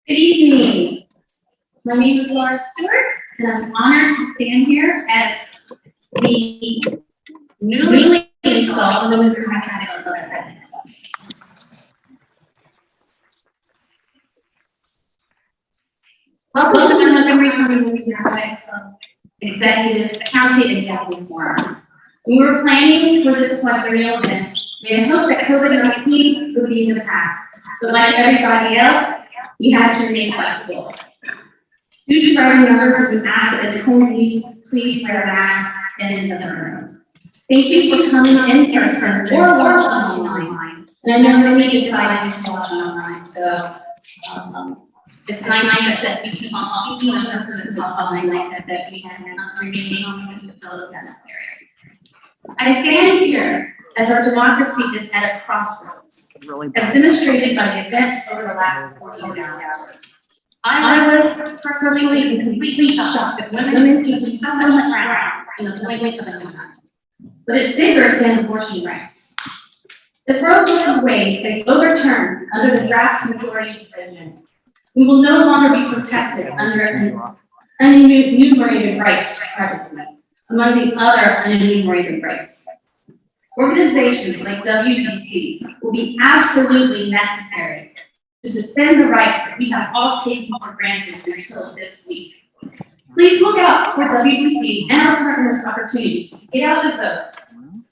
Good evening. My name is Laura Stewart, and I'm honored to stand here as the newly installed Women's Democratic Club President. Welcome to the Montgomery County Women's Democratic Club County Executive Forum. We were planning for this quadrennial event. We had hoped that COVID-19 would be in the past, but like everybody else, we had to remain flexible. Due to rising numbers, we've been asked that attendees please wear a mask in the room. Thank you for coming in person or watching online. And I know many decided to watch online, so it's nice that we can all see each other in person, nice that we have remaining on the fellow necessary. I stand here as our democracy is at a crossroads, as demonstrated by the events over the last 48 hours. I was personally and completely shocked that women can do so much ground in the blink of an eye. But it's bigger than abortion rights. If Roe v. Wade is overturned under the draft majority decision, we will no longer be protected under an unenumerated right to privacy, among the other unenumerated rights. Organizations like WDC will be absolutely necessary to defend the rights that we have all taken for granted until this week. Please look out for WDC and our partners' opportunities to get out the vote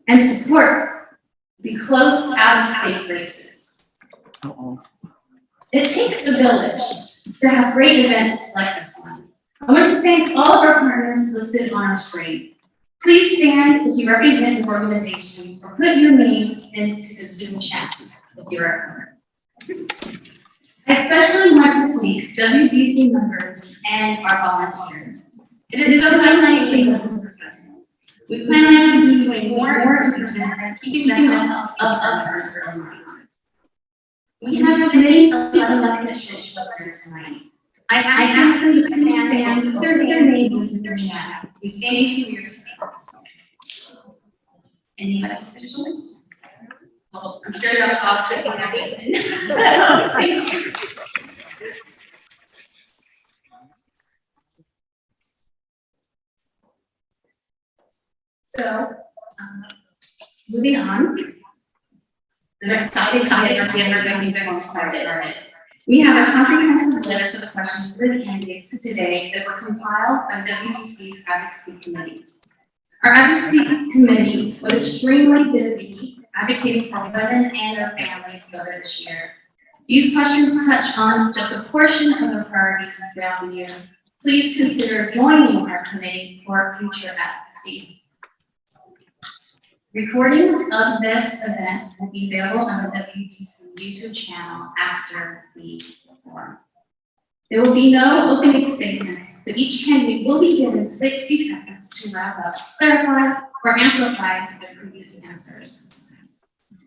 and support the close out-of-state races. It takes a village to have great events like this one. I want to thank all of our partners listed on our screen. Please stand if you represent an organization or put your name into the Zoom chat if you're a partner. I especially want to thank WDC members and our volunteers. It is so nice seeing them in person. We plan on doing more to present and keeping the health of our partners. We have many elected officials here tonight. I ask them to please stand and put their names in the chat. We thank you for your service. Any elected officials? Oh, I'm sure you're all sticking out. Thank you. So, moving on. I'm excited to get our executive started. We have a comprehensive list of questions for the candidates today that were compiled by WDC's advocacy committees. Our advocacy committee was extremely busy advocating for women and their families over this year. These questions touch on just a portion of their priorities throughout the year. Please consider joining our committee for future advocacy. Recording of this event will be available on the WDC YouTube channel after the forum. There will be no opening statements, but each candidate will be given 60 seconds to wrap up, clarify, or amplify their previous answers.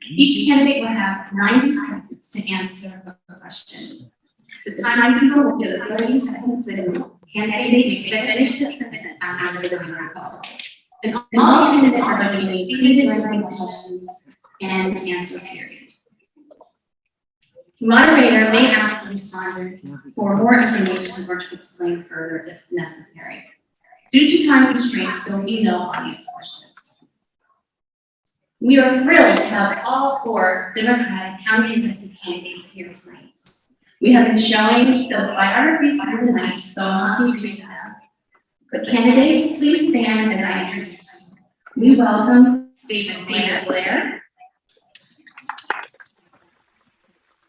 Each candidate will have 90 seconds to answer the question. The time people will give a 30 second signal. Candidates finish the sentence after the winner call. And all candidates are doing seated during questions and answer period. The moderator may ask the respondent for more information or to explain further if necessary. Due to time constraints, there will be no audience questions. We are thrilled to have all 4 Democratic County Executive candidates here tonight. We have been showing the biographies through the night, so I'll not be reading them. But candidates, please stand as I introduce you. We welcome David Blair.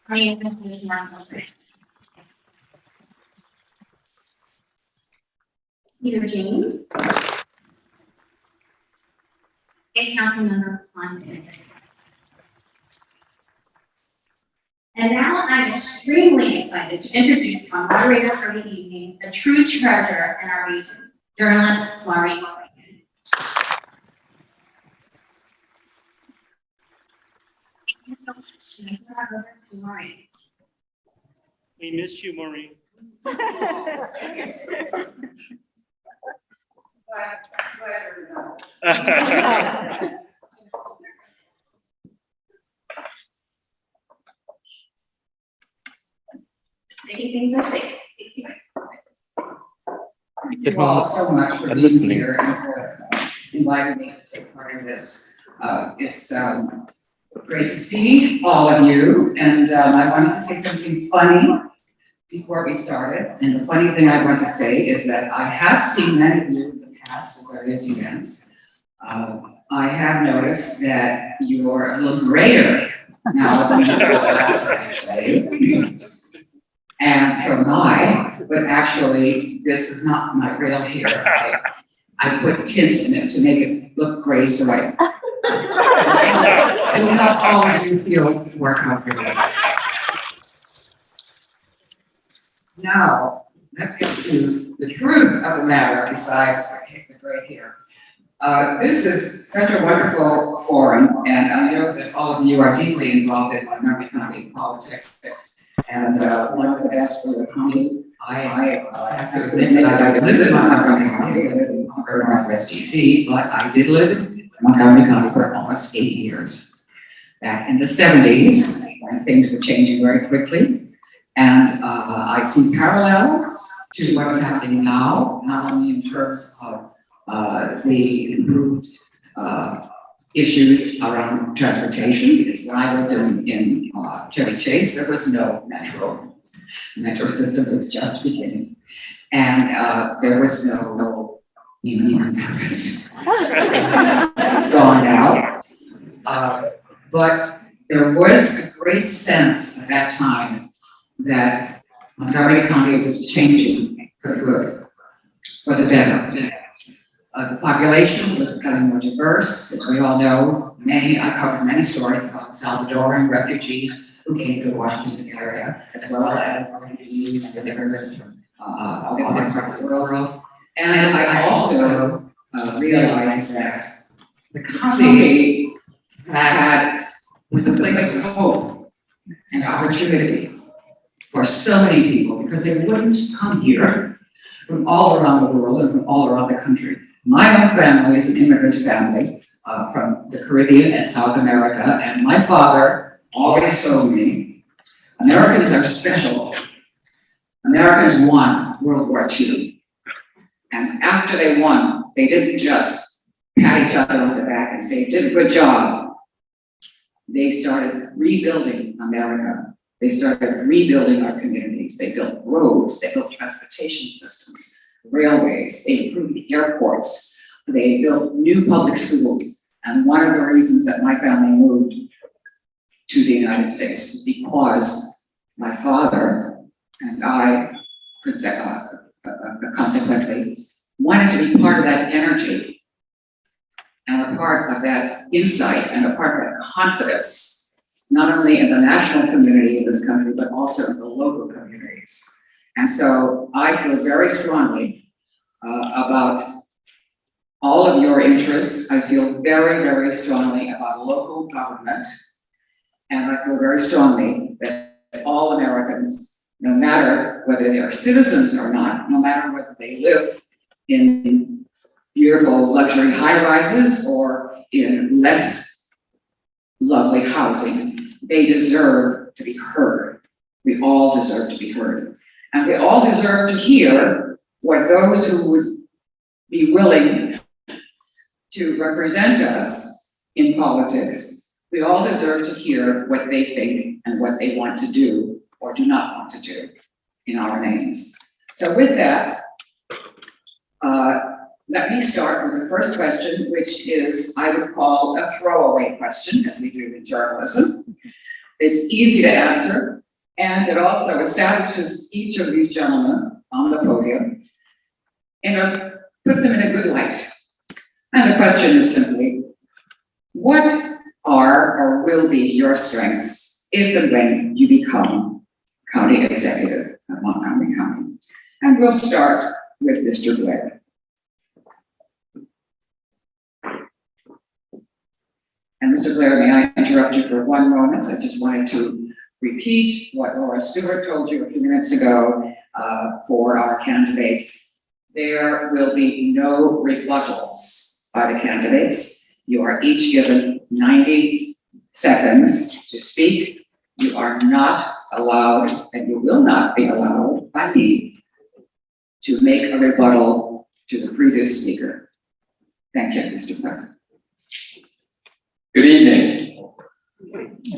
Marc Elrich. Peter James. And Councilmember Hans Reimer. And now I'm extremely excited to introduce our moderator for the evening, a true treasure in our region, journalist Marc Elrich. Thank you so much. We miss you, Maureen. Making things are Thank you all so much for being here and for inviting me to take part in this. It's great to see all of you, and I wanted to say something funny before we started. And the funny thing I want to say is that I have seen many of you in the past at various events. I have noticed that you're a little grayer now than you were last time I say. And so am I, but actually, this is not my real hair. I put tint in it to make it look gray, so it'll help all of you feel more comfortable. Now, let's get to the truth of the matter besides the gray hair. This is such a wonderful forum, and I know that all of you are deeply involved in Montgomery County politics. And one of the best for the county, I have to admit that I lived in Montgomery County, I lived in Northwest DC, but I did live in Montgomery County for almost 8 years. Back in the 70s, when things were changing very quickly. And I see parallels to what's happening now, not only in terms of the improved issues around transportation, because when I lived in Chevy Chase, there was no metro. The metro system was just beginning. And there was no even It's gone now. But there was a great sense at that time that Montgomery County was changing for the good, for the better. The population was becoming more diverse, as we all know. I covered many stories about the Salvadoran refugees who came to the Washington area, as well as refugees and immigrants from other parts of the world. And I also realized that the county was a place of hope and opportunity for so many people, because they wouldn't come here from all around the world and from all around the country. My own family is an immigrant family from the Caribbean and South America, and my father always told me, Americans are special. Americans won World War II. And after they won, they didn't just pat each other on the back and say, did a good job. They started rebuilding America. They started rebuilding our communities. They built roads, they built transportation systems, railways, they improved airports, they built new public schools. And one of the reasons that my family moved to the United States was because my father and I, consequently, wanted to be part of that energy and a part of that insight and a part of that confidence, not only in the national community of this country, but also in the local communities. And so I feel very strongly about all of your interests. I feel very, very strongly about local government. And I feel very strongly that all Americans, no matter whether they are citizens or not, no matter whether they live in beautiful luxury high-rises or in less lovely housing, they deserve to be heard. We all deserve to be heard. And we all deserve to hear what those who would be willing to represent us in politics, we all deserve to hear what they think and what they want to do or do not want to do in our names. So with that, let me start with the first question, which is, I would call a throwaway question, as we do in journalism. It's easy to answer, and it also establishes each of these gentlemen on the podium and puts them in a good light. And the question is simply, what are or will be your strengths if and when you become county executive of Montgomery County? And we'll start with Mr. Blair. And Mr. Blair, may I interrupt you for one moment? I just wanted to repeat what Laura Stewart told you a few minutes ago for our candidates. There will be no rebuttals by the candidates. You are each given 90 seconds to speak. You are not allowed, and you will not be allowed by me, to make a rebuttal to the previous speaker. Thank you, Mr. Blair. Good evening.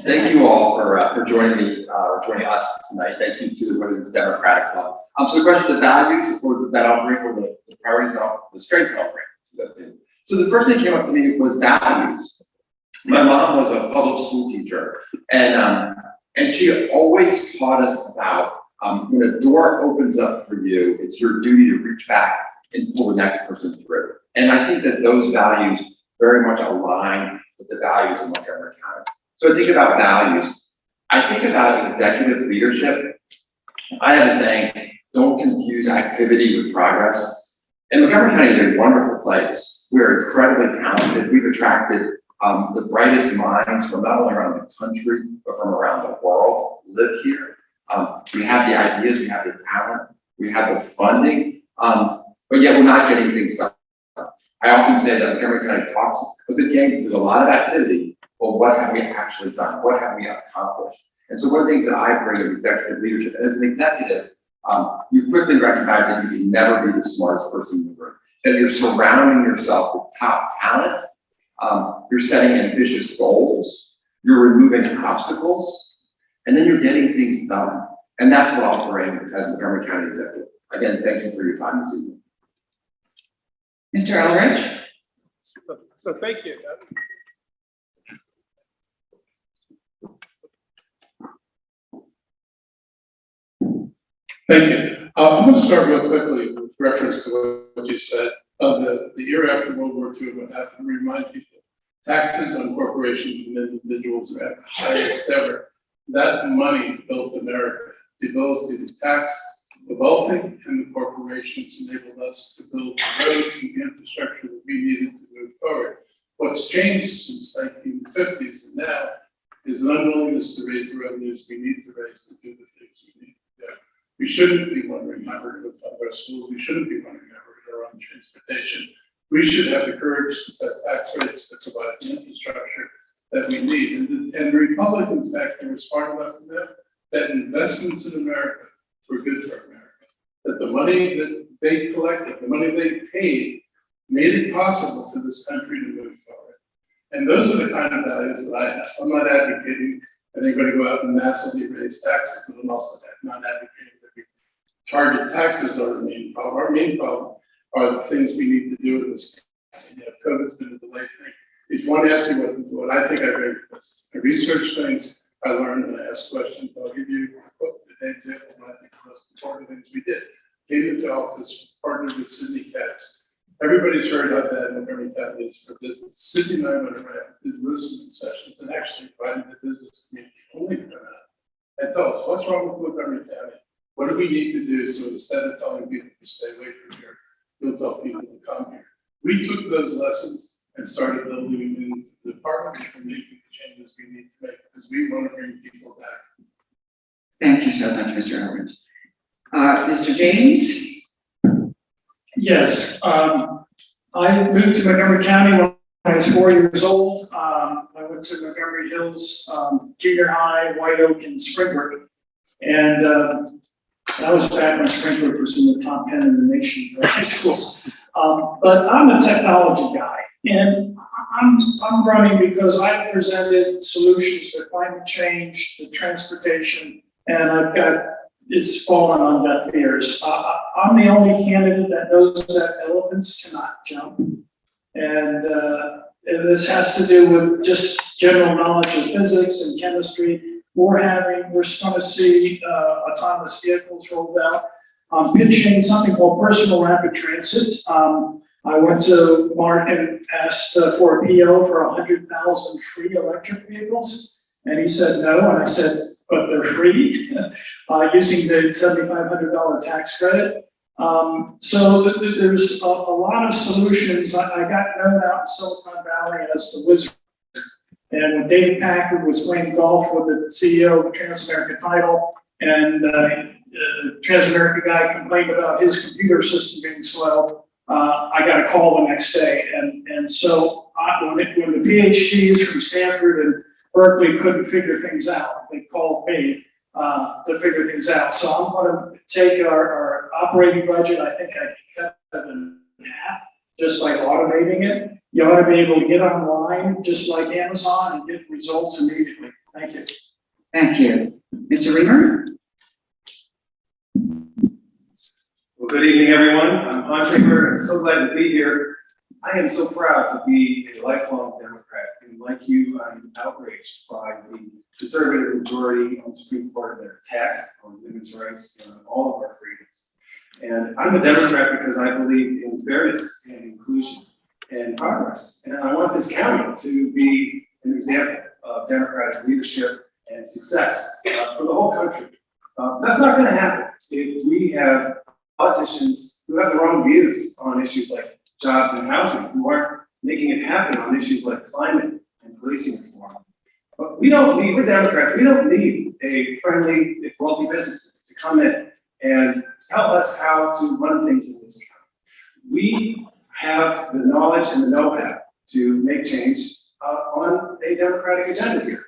Thank you all for joining me, joining us tonight. Thank you to the Women's Democratic Club. So the question, the values or that I'll bring, or the priorities, the strengths I'll bring. So the first thing that came up to me was values. My mom was a public school teacher, and she always taught us about when a door opens up for you, it's your duty to reach back and pull the next person through. And I think that those values very much align with the values of Montgomery County. So I think about values. I think about executive leadership. I have a saying, don't confuse activity with progress. And Montgomery County is a wonderful place. We're incredibly talented. We've attracted the brightest minds from not only around the country, but from around the world live here. We have the ideas, we have the talent, we have the funding, but yet we're not getting things done. I often say that Montgomery County talks a good game, there's a lot of activity, but what have we actually done? What have we accomplished? And so one of the things that I bring is executive leadership. And as an executive, you quickly recognize that you can never be the smartest person in the room, that you're surrounding yourself with top talent, you're setting ambitious goals, you're removing obstacles, and then you're getting things done. And that's what I'll bring as Montgomery County executive. Again, thank you for your time this evening. Mr. Elrich? So thank you. Thank you. I'm going to start real quickly with reference to what you said. The year after World War II, what happened, remind people, taxes on corporations and individuals are at the highest ever. That money built America. The ability to tax the wealthy and the corporations enabled us to build the roads and the infrastructure that we needed to move forward. What's changed since the 1950s and now is an unwillingness to raise the revenues we need to raise to do the things we need to do. We shouldn't be wondering how we're going to fund our schools. We shouldn't be wondering how we're going to run transportation. We should have the courage to set tax rates that provide the infrastructure that we need. And the Republicans back then were smart enough to know that investments in America were good for America. That the money that they collected, the money they paid, made it possible for this country to move forward. And those are the kind of values that I have. I'm not advocating that anybody go out and massively raise taxes, but I'm also not advocating that we target taxes are the main problem. Our main problem are the things we need to do in this country. You know, COVID's been a delay thing. If you want to ask me what I think I bring to this, I research things, I learn, and I ask questions. I'll give you an example of what I think the most important things we did. Came into office, partnered with Sydney Katz. Everybody's heard how bad Montgomery County is for business. Sydney and I went around, did listening sessions, and actually invited the business community only to come out and tell us what's wrong with Montgomery County. What do we need to do? So instead of telling people to stay away from here, we'll tell people to come here. We took those lessons and started building into the departments and making the changes we need to make because we want to bring people back. Thank you so much, Mr. Elrich. Mr. James? Yes, I moved to Montgomery County when I was 4 years old. I went to Montgomery Hills Junior High, White Oak, and Springbrook. And that was back when Springbrook was in the top 10 in the nation for high schools. But I'm a technology guy, and I'm running because I presented solutions to climate change, to transportation, and it's fallen on deaf ears. I'm the only candidate that knows that elephants cannot jump. And this has to do with just general knowledge of physics and chemistry. We're going to see autonomous vehicles rolled out. I'm pitching something called personal rapid transit. I went to Marc and asked for a PO for 100,000 free electric vehicles. And he said no, and I said, but they're free, using the $7,500 tax credit. So there's a lot of solutions. I got known out in Silicon Valley as the wizard. And when David Packard was playing golf with the CEO of the Transamerica Title, and the Transamerica guy complained about his computer system being slow, I got a call the next day. And so when the PhDs from Stanford and Berkeley couldn't figure things out, they called me to figure things out. So I'm going to take our operating budget, I think I can cut it in half just by automating it. You ought to be able to get online, just like Amazon, and get results immediately. Thank you. Thank you. Mr. Reimer? Well, good evening, everyone. I'm Hans Reimer. I'm so glad to be here. I am so proud to be a lifelong Democrat, and like you, I'm outraged by the conservative majority on the Supreme Court and their attack on women's rights and on all of our freedoms. And I'm a Democrat because I believe in fairness and inclusion and progress. And I want this county to be an example of democratic leadership and success for the whole country. That's not going to happen if we have politicians who have the wrong views on issues like jobs and housing, who aren't making it happen on issues like climate and policing reform. But we're Democrats, we don't need a friendly, wealthy business to come in and tell us how to run things in this county. We have the knowledge and the know-how to make change on a democratic agenda here.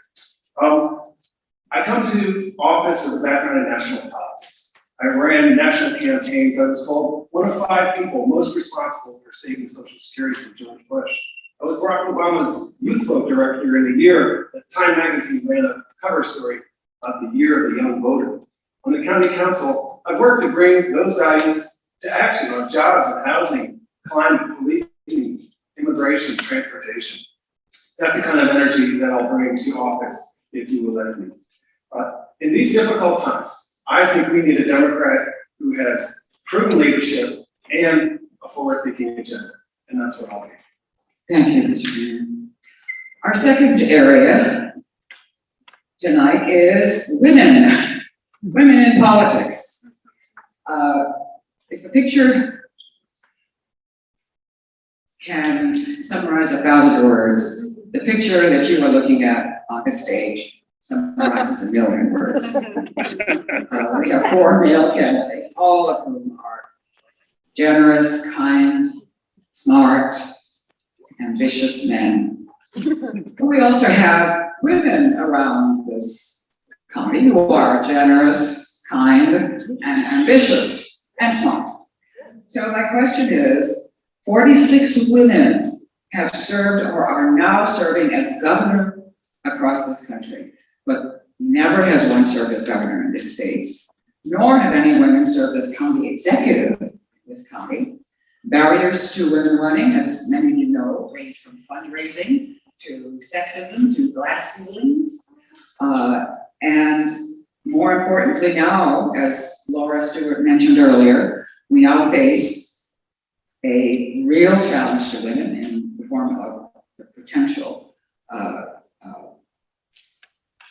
I come to office with a background in national politics. I ran national campaigns. I was called one of 5 people most responsible for saving Social Security from George Bush. I was Barack Obama's youth vote director in the year that Time magazine ran a cover story of the year of the young voter. On the county council, I've worked to bring those values to action on jobs and housing, climate, policing, immigration, transportation. That's the kind of energy that I'll bring to office if you will let me. In these difficult times, I think we need a Democrat who has proven leadership and a forward-thinking agenda, and that's what I'll be. Thank you, Mr. Reimer. Our second area tonight is women in politics. If a picture can summarize 1,000 words, the picture that you are looking at on the stage summarizes 1,000,000 words. We have 4 male candidates, all of whom are generous, kind, smart, ambitious men. But we also have women around this county who are generous, kind, and ambitious, and smart. So my question is, 46 women have served or are now serving as governor across this country, but never has one served as governor in this state, nor have any women served as county executive in this county. Barriers to women running, as many of you know, range from fundraising to sexism to glass ceilings. And more importantly now, as Laura Stewart mentioned earlier, we now face a real challenge to women in the form of the potential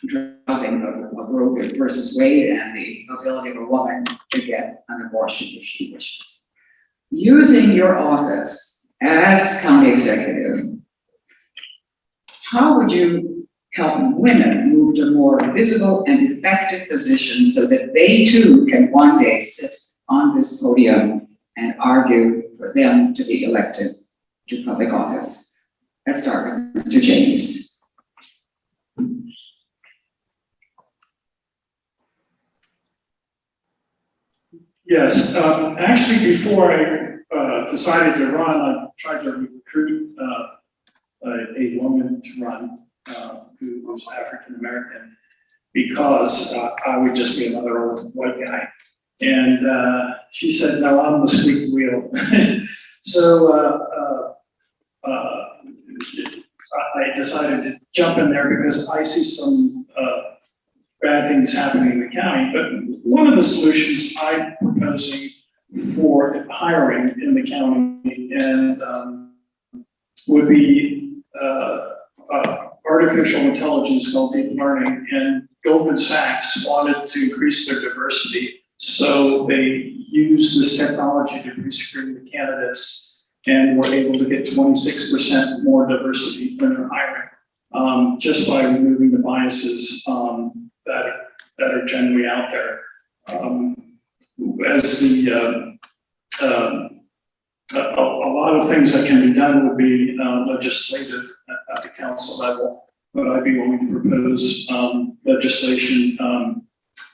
dropping of Roe versus Wade and the ability of a woman to get an abortion if she wishes. Using your office as county executive, how would you help women move to more visible and effective positions so that they too can one day sit on this podium and argue for them to be elected to public office? Let's start with Mr. James. Yes, actually, before I decided to run, I tried to recruit a woman to run who was African American because I would just be another old white guy. And she said, no, I'm the squeaky wheel. So I decided to jump in there because I see some bad things happening in the county. But one of the solutions I'm proposing for hiring in the county and would be artificial intelligence called deep learning. And Goldman Sachs wanted to increase their diversity, so they used this technology to pre-screen the candidates and were able to get 26% more diversity when they're hiring, just by removing the biases that are generally out there. A lot of things that can be done would be legislative at the council level, but I'd be willing to propose legislation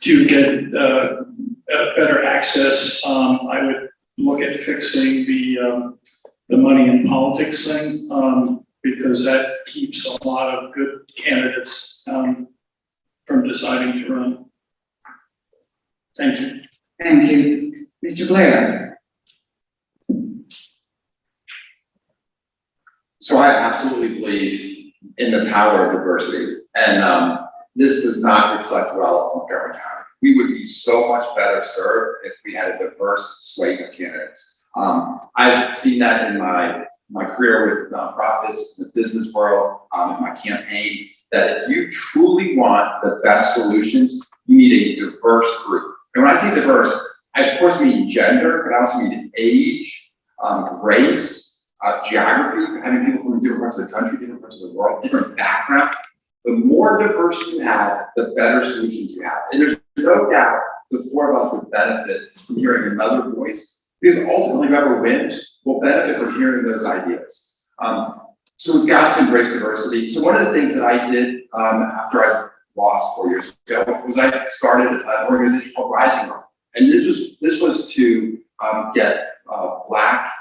to get better access. I would look at fixing the money in politics thing, because that keeps a lot of good candidates from deciding to run. Thank you. Thank you. Mr. Blair? So I absolutely believe in the power of diversity, and this does not reflect well on Montgomery County. We would be so much better served if we had a diverse slate of candidates. I've seen that in my career with nonprofits, the business world, in my campaign, that if you truly want the best solutions, you need a diverse group. And when I say diverse, I of course mean gender, but I also mean age, race, geography, having people from different parts of the country, different parts of the world, different backgrounds. The more diverse you have, the better solutions you have. And there's no doubt the four of us would benefit from hearing another voice, because ultimately whoever wins will benefit from hearing those ideas. So we've got to embrace diversity. So one of the things that I did after I lost 4 years ago was I started an organization called Rising Up. And this was to get Black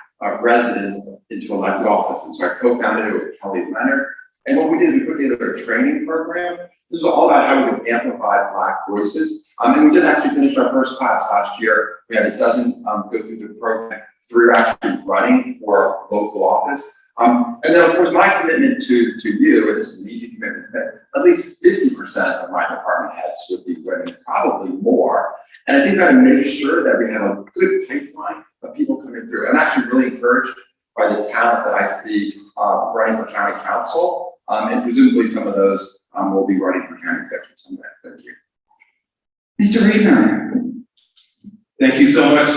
residents into elected office. And so I co-founded it with Kelly Leonard. And what we did is we put together a training program. This is all about how we would amplify Black voices. And we just actually finished our first class last year. We had a dozen go through the program. 3 are actually running for local office. And then of course my commitment to you, and this is an easy commitment, that at least 50% of my department heads would be women, probably more. And I think that to make sure that we have a good pipeline of people coming through. I'm actually really encouraged by the talent that I see running for county council. And presumably some of those will be running for county executive someday. Thank you. Mr. Reimer? Thank you so much.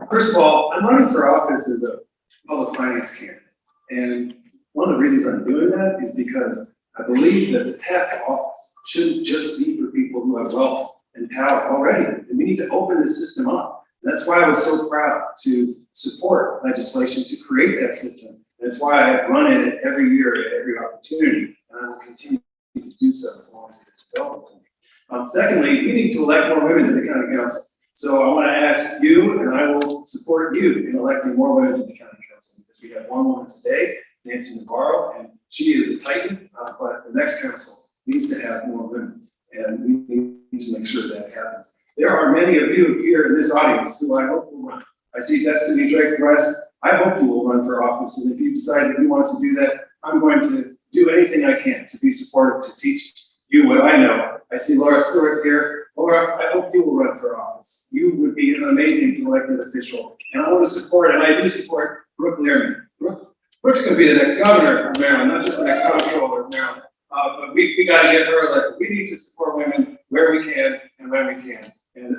First of all, I'm running for office as a public finance candidate. And one of the reasons I'm doing that is because I believe that the path to office shouldn't just be for people who have wealth and power already. And we need to open the system up. And that's why I was so proud to support legislation to create that system. That's why I run in it every year at every opportunity, and I will continue to do so as long as it is available to me. Secondly, we need to elect more women to the county council. So I want to ask you, and I will support you in electing more women to the county council, because we have one woman today, Nancy Navarro, and she is a titan, but the next council needs to have more women, and we need to make sure that happens. There are many of you here in this audience who I hope will run. I see Destiny Drake West. I hope you will run for office, and if you decide that you want to do that, I'm going to do anything I can to be supportive, to teach you what I know. I see Laura Stewart here. Laura, I hope you will run for office. You would be an amazing elected official, and I want to support, and I do support Brooke Lehrman. Brooke's going to be the next governor of Maryland, not just the next comptroller of Maryland. But we got to get her elected. We need to support women where we can and when we can, and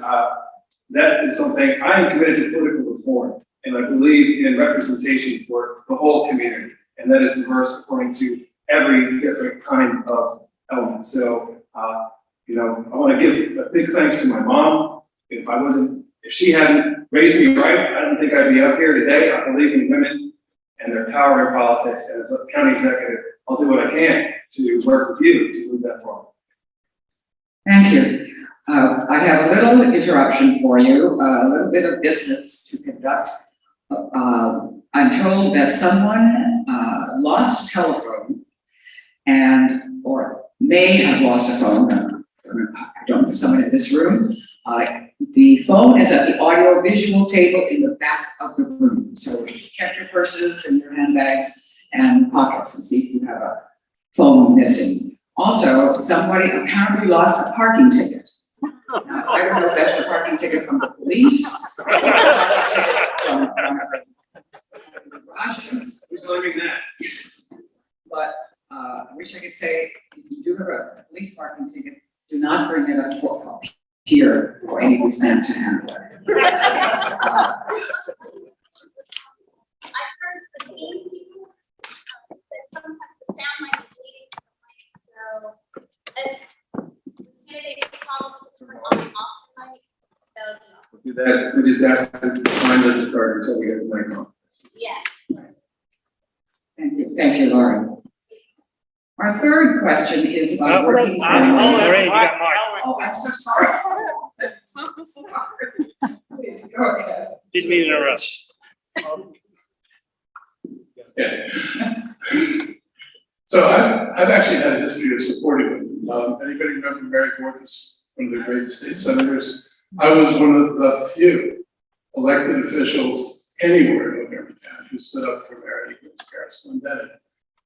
that is something I am committed to political reform. And I believe in representation for the whole community, and that is diverse according to every different kind of element. So, I want to give a big thanks to my mom. If she hadn't raised me right, I don't think I'd be up here today. I believe in women and their power in politics. And as a county executive, I'll do what I can to work with you to move that forward. Thank you. I have a little interruption for you, a little bit of business to conduct. I'm told that someone lost a telephone or may have lost a phone. I don't know, someone in this room. The phone is at the audio-visual table in the back of the room. So check your purses and your handbags and pockets and see if you have a phone missing. Also, somebody apparently lost a parking ticket. Now, I don't know if that's a parking ticket from the police or a parking ticket from the garages. Who's claiming that? But I wish I could say, if you do have a police parking ticket, do not bring it up here for any policeman to handle it. I've heard the same people that sometimes the sound might be bleeding from the mic. So if candidates call to turn on and off the mic, that would be awesome. We'll do that. We just asked the time to start until we get the mic on. Yes. Thank you, Lauren. Our third question is about Oh, working Lorraine, families. you got Mark. Oh, I'm so sorry. I'm so sorry. Please, go ahead. Didn't mean to interrupt. Yeah. So I've actually had a history of supporting them. Anybody remember Mary Gorgas, one of the great state senators? I was one of the few elected officials anywhere in Montgomery County who stood up for Mary against Paris Glendening,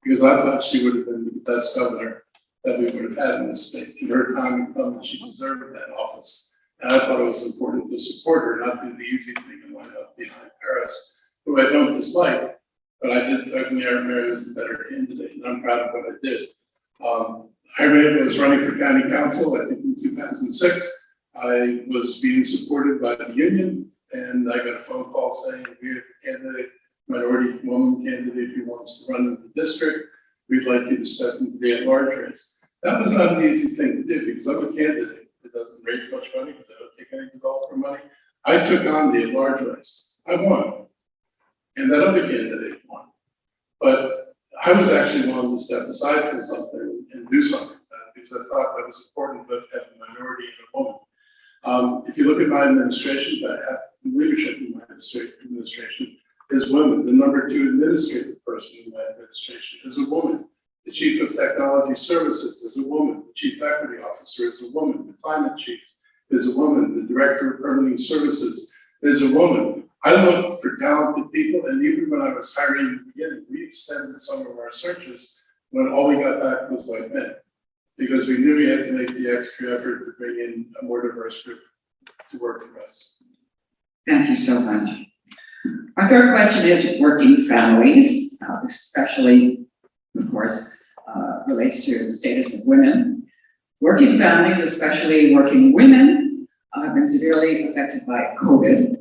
because I thought she would have been the best governor that we would have had in this state. In her time had come, she deserved that office. And I thought it was important to support her, not do the easy thing and wind up behind Paris, who I don't dislike. But I did think Mary was a better candidate, and I'm proud of what I did. I was running for county council, I think in 2006. I was being supported by the union, and I got a phone call saying, we have a candidate, minority woman candidate who wants to run in the district. We'd like you to step into the at-large race. That was not an easy thing to do, because I'm a candidate that doesn't raise much money, because I don't take any developer money. I took on the at-large race. I won. And that other candidate won. But I was actually willing to step aside from something and do something about it, because I thought that was important both to have a minority and a woman. If you look at my administration, about half the leadership in my administration is women. The number 2 administrative person in my administration is a woman. The chief of technology services is a woman. The chief equity officer is a woman. The climate chief is a woman. The director of permitting services is a woman. I look for talented people, and even when I was hiring in the beginning, we extended some of our searches when all we got back was white men, because we knew we had to make the extra effort to bring in a more diverse group to work for us. Thank you so much. Our third question is working families, especially, of course, relates to the status of women. Working families, especially working women, have been severely affected by COVID.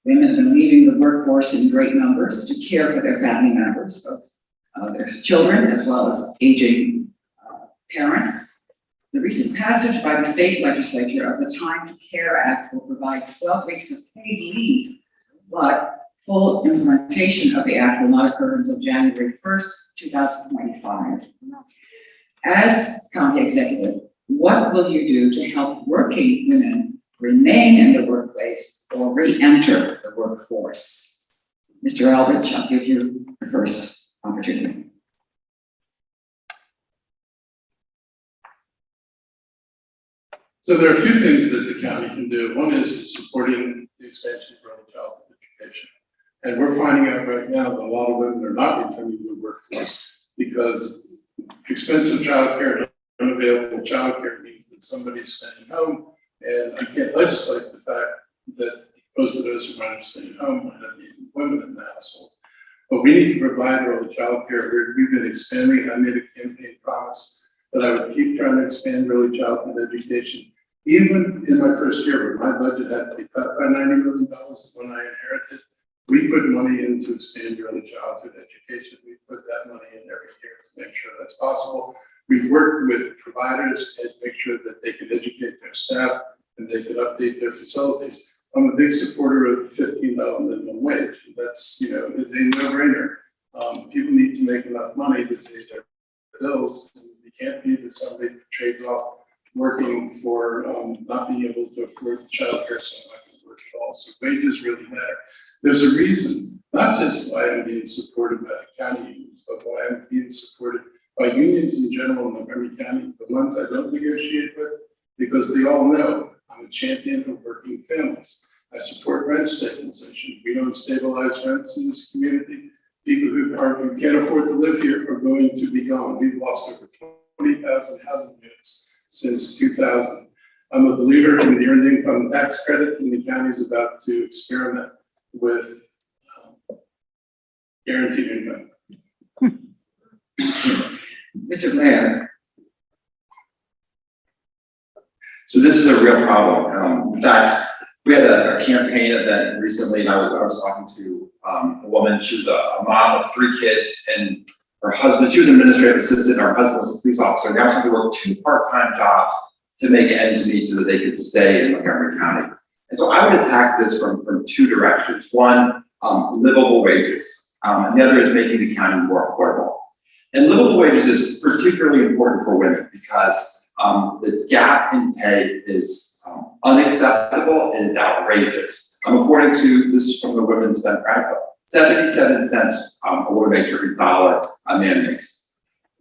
Women have been leaving the workforce in great numbers to care for their family members, both their children as well as aging parents. The recent passage by the state legislature of the Time to Care Act will provide 12 weeks of paid leave, but full implementation of the act will not occur until January 1st, 2025. As county executive, what will you do to help working women remain in the workplace or re-enter the workforce? Mr. Elrich, I'll give you the first opportunity. So there are a few things that the county can do. One is supporting the expansion of early childhood education. And we're finding out right now that a lot of women are not returning to the workforce because expensive childcare and unavailable childcare means that somebody's staying home. And I can't legislate the fact that most of those who might have stayed home might not be women in the household. But we need to provide early childcare. We've been expanding. I made a campaign promise that I would keep trying to expand early childhood education. Even in my first year, where my budget had to be cut by $90 million when I inherited, we put money in to expand early childhood education. We put that money in every year to make sure that's possible. We've worked with providers to make sure that they can educate their staff and they can update their facilities. I'm a big supporter of $15 minimum wage. That's, it's a no-brainer. People need to make enough money to pay their bills. It can't be that somebody trades off working for not being able to afford childcare, so I can work at all. So wages really matter. There's a reason, not just why I'm being supported by the county unions, but why I'm being supported by unions in general in Montgomery County, the ones I don't negotiate with, because they all know I'm a champion of working families. I support rent stabilization. We don't stabilize rents in this community. People who can't afford to live here are going to be gone. We've lost over 20,000 housing units since 2000. I'm a believer in the earned income tax credit, and the county is about to experiment with guaranteed income. Mr. Blair. So this is a real problem. In fact, we had a campaign event recently, and I was talking to a woman. She was a mom of 3 kids, and her husband, she was an administrative assistant, and her husband was a police officer. Now she had to work 2 part-time jobs to make ends meet so that they could stay in Montgomery County. And so I would attack this from 2 directions. One, livable wages, and the other is making the county more affordable. And livable wages is particularly important for women because the gap in pay is unacceptable and it's outrageous. According to, this is from the Women's Democratic Club, 77 cents a woman makes for every dollar a man makes.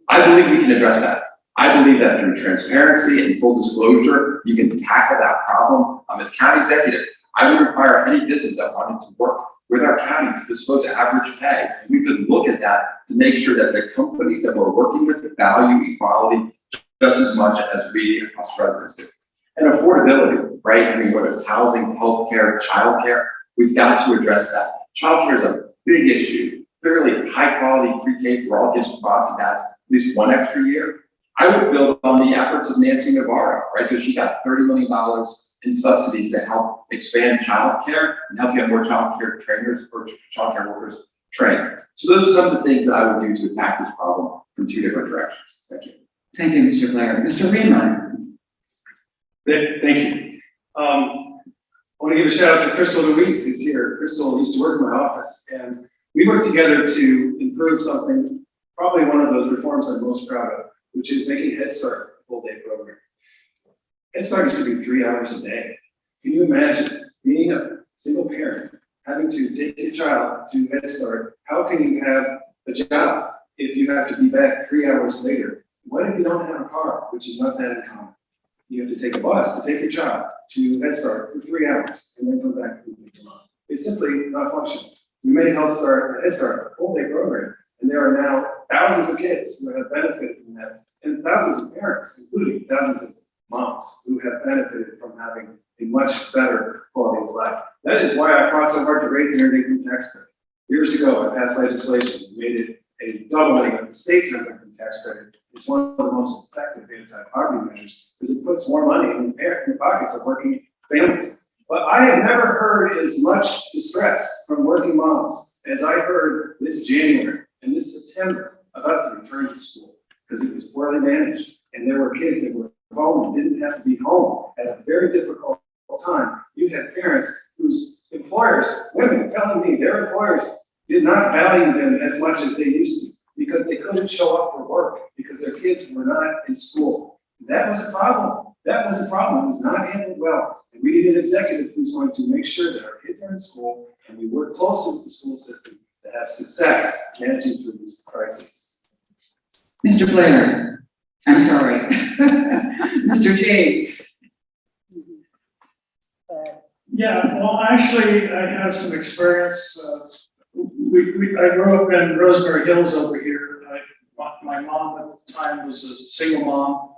I believe we can address that. I believe that through transparency and full disclosure, you can tackle that problem. As county executive, I would require any business that wanted to work with our county to disclose average pay. We could look at that to make sure that the companies that we're working with value equality just as much as we as residents do. And affordability, right? I mean, whether it's housing, healthcare, childcare, we've got to address that. Childcare is a big issue. Clearly, high quality pre-K for all kids from moms and dads, at least one extra year. I would build on the efforts of Nancy Navarro, right? So she got $30 million in subsidies to help expand childcare and help get more childcare trainers or childcare workers trained. So those are some of the things that I would do to attack this problem from two different directions. Thank you. Thank you, Mr. Blair. Mr. Reimer. Thank you. I want to give a shout out to Crystal Louise, who's here. Crystal used to work in my office, and we worked together to improve something, probably one of those reforms I'm most proud of, which is making Head Start a full-day program. Head Start used to be 3 hours a day. Can you imagine being a single parent, having to take your child to Head Start? How can you have a job if you have to be back 3 hours later? What if you don't have a car, which is not that uncommon? You have to take a bus to take your child to Head Start for 3 hours and then come back and pick them up. It's simply not functional. We made Head Start a full-day program, and there are now thousands of kids who have benefited from that, and thousands of parents, including thousands of moms, who have benefited from having a much better quality of life. That is why I fought so hard to raise the earned income tax credit. Years ago, I passed legislation, made it a doubling of the state's earned income tax credit. It's one of the most effective anti-poverty measures because it puts more money in the pockets of working families. But I have never heard as much distress from working moms as I heard this January and this September about the return to school because it was poorly managed and there were kids that were home and didn't have to be home at a very difficult time. You had parents whose employers, women, telling me their employers did not value them as much as they used to because they couldn't show up for work because their kids were not in school. That was a problem. That was a problem. It was not handled well. And we need an executive who's going to make sure that our kids are in school and we work closely with the school system to have success managing through this crisis. Mr. Blair. I'm sorry. Mr. James. Yeah, well, actually, I have some experience. I grew up in Rosemary Hills over here. My mom at the time was a single mom.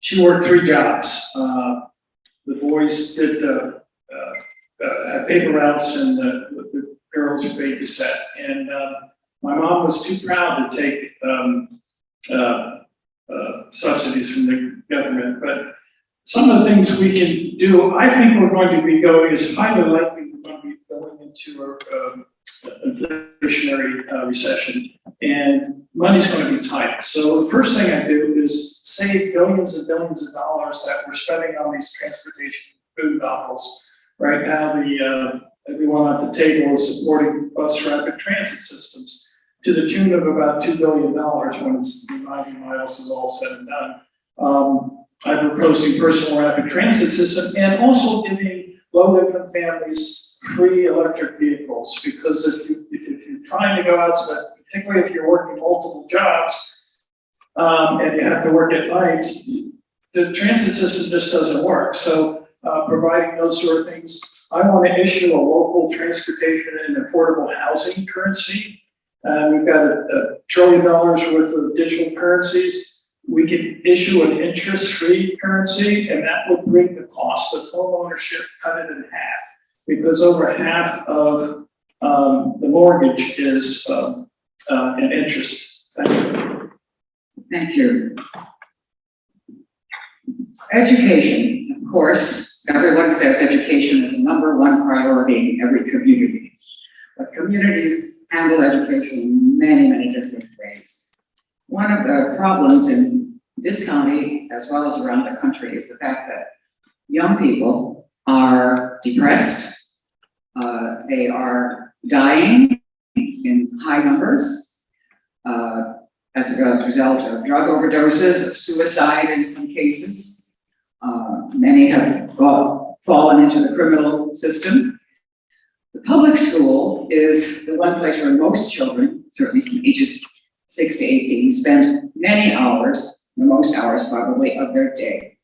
She worked 3 jobs. The boys did had paper routes and the girls were babysat. And my mom was too proud to take subsidies from the government. But some of the things we can do, I think we're going to be going, is highly likely we're going to be going into an inflationary recession, and money's going to be tight. So the first thing I do is save billions and billions of dollars that we're spending on these transportation food bottles. Right now, everyone at the table is supporting bus rapid transit systems to the tune of about $2 billion when it's 90 miles is all said and done. I'm proposing personal rapid transit system and also giving low-income families free electric vehicles, because if you're trying to go out, particularly if you're working multiple jobs and you have to work at night, the transit system just doesn't work. So providing those sort of things, I want to issue a local transportation and affordable housing currency. We've got $1 trillion worth of digital currencies. We can issue an interest-free currency, and that would bring the cost of homeownership, cut it in half, because over half of the mortgage is an interest. Thank you. Thank you. Education, of course, everyone says education is the #1 priority in every community, but communities handle education in many, many different ways. One of the problems in this county, as well as around the country, is the fact that young people are depressed. They are dying in high numbers. as a result of drug overdoses, of suicide in some cases. Many have fallen into the criminal system. The public school is the one place where most children, certainly from ages 6 to 18, spend many hours, the most hours probably, of their day.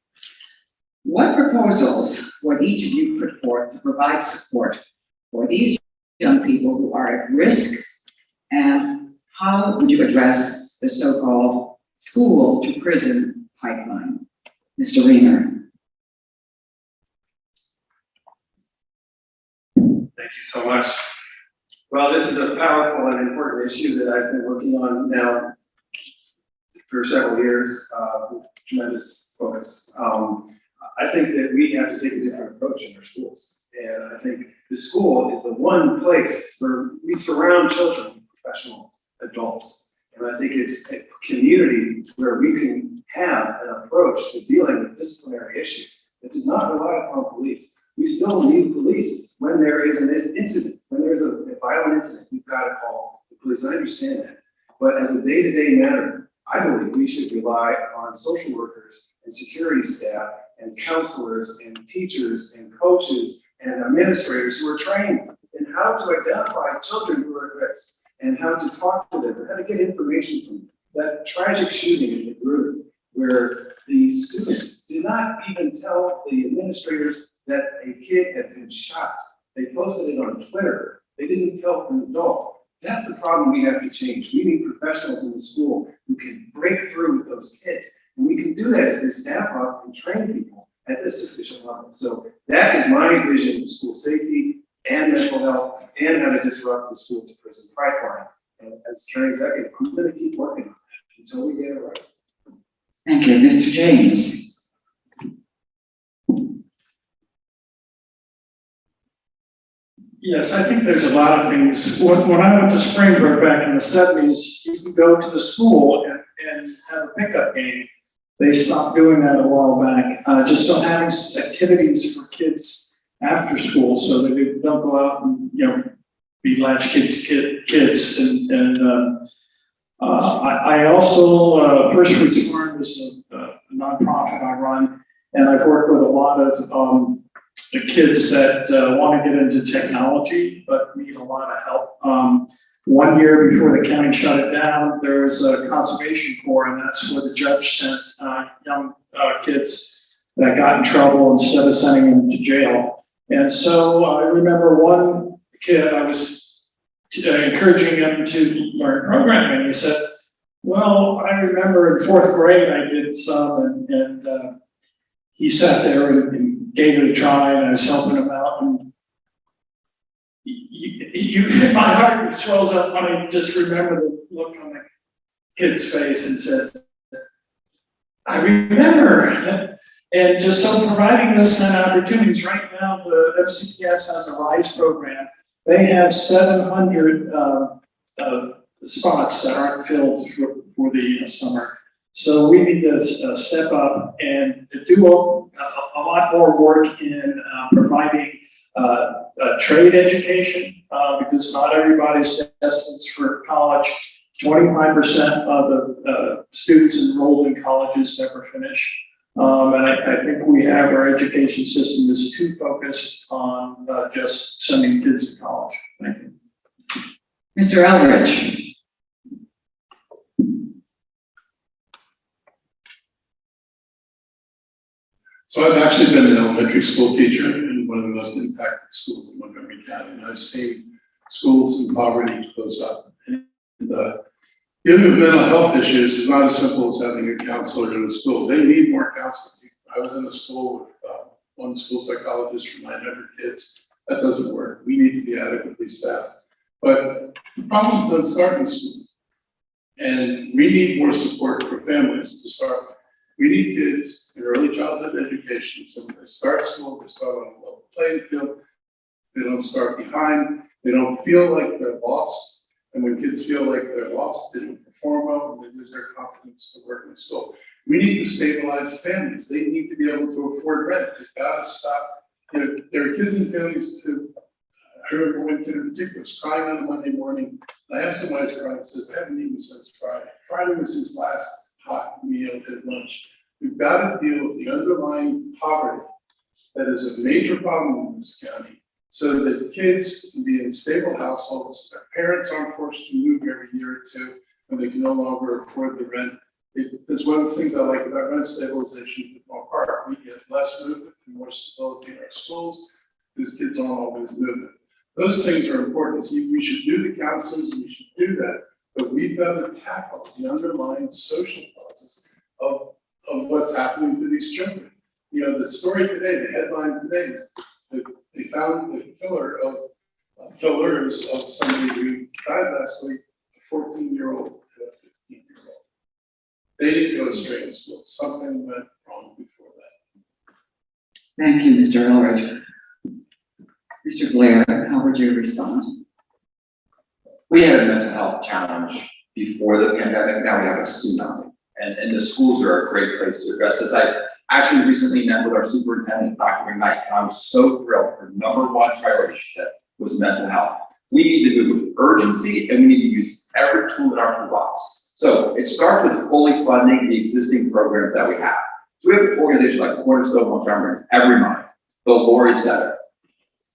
What proposals would each of you put forth to provide support for these young people who are at risk, and how would you address the so-called school to prison pipeline? Mr. Reimer. Thank you so much. Well, this is a powerful and important issue that I've been working on now for several years with tremendous focus. I think that we have to take a different approach in our schools. And I think the school is the one place where we surround children, professionals, adults. And I think it's a community where we can have an approach to dealing with disciplinary issues that does not rely upon police. We still need police when there is an incident, when there's a violent incident, we've got to call the police. I understand that. But as a day-to-day matter, I believe we should rely on social workers and security staff and counselors and teachers and coaches and administrators who are trained in how to identify children who are at risk and how to talk to them, how to get information from them. That tragic shooting in the group where the students did not even tell the administrators that a kid had been shot. They posted it on Twitter. They didn't tell an adult. That's the problem we have to change. We need professionals in the school who can break through with those kids. And we can do that if we staff up and train people at this sufficient level. So that is my vision of school safety and mental health and how to disrupt the school to prison pipeline. And as county executive, I'm going to keep working on that until we get it right. Thank you. Mr. James. Yes, I think there's a lot of things. When I went to Springbrook back in the 70s, you could go to the school and have a pickup game. They stopped doing that a while back. Just so having activities for kids after school so that they don't go out and, be latchkey kids. I also, First Fruits Farm is a nonprofit I run, and I've worked with a lot of the kids that want to get into technology but need a lot of help. 1 year before the county shut it down, there was a conservation corps, and that's where the judge sent young kids that got in trouble instead of sending them to jail. And so I remember one kid, I was encouraging him to learn programming. He said, well, I remember in 4th grade I did some, and he sat there and gave it a try, and I was helping him out. And my heart swells up when I just remember the look on the kid's face and said, I remember. And just so providing those kind of opportunities, right now the FCPS has a RISE program. They have 700 spots that aren't filled for the summer. So we need to step up and do a lot more work in providing trade education because not everybody's destined for college. 25% of the students enrolled in colleges never finish. And I think our education system is too focused on just sending kids to college. Thank you. Mr. Elrich. So I've actually been an elementary school teacher in one of the most impacted schools in Montgomery County, and I've seen schools in poverty close up. And dealing with mental health issues is not as simple as having a counselor in the school. They need more counseling. I was in a school with one school psychologist for 900 kids. That doesn't work. We need to be adequately staffed. But the problem doesn't start in school. And we need more support for families to start with. We need kids in early childhood education. So when they start school, they start on a level playing field. They don't start behind. They don't feel like they're lost. And when kids feel like they're lost, they don't perform well, and they lose their confidence to work in school. We need to stabilize families. They need to be able to afford rent. They've got to stop. There are kids and families who I remember one kid in particular was crying on a Monday morning. I asked him why he's crying. He says, I haven't eaten since Friday. Friday was his last hot meal at lunch. We've got to deal with the underlying poverty that is a major problem in this county, so that kids can be in stable households, their parents aren't forced to move every year or two when they can no longer afford the rent. That's one of the things I like about rent stabilization in Montgomery Park. We get less movement and more stability in our schools because kids aren't always moving. Those things are important. We should do the counselors, we should do that, but we've got to tackle the underlying social causes of what's happening to these children. You know, the story today, the headline today is that they found the killers of somebody who died last week, a 14-year-old and a 15-year-old. They didn't go straight to school. Something went wrong before that. Thank you, Mr. Elrich. Mr. Blair, how would you respond? We had a mental health challenge before the pandemic, now we have a tsunami. And the schools are a great place to address this. I actually recently met with our superintendent, Dr. McKnight, and I was so thrilled. Her #1 priority, she said, was mental health. We need to move with urgency, and we need to use every tool in our toolbox. So it starts with fully funding the existing programs that we have. So we have organizations like Cornerstone Montgomery every month, the Laurie Center.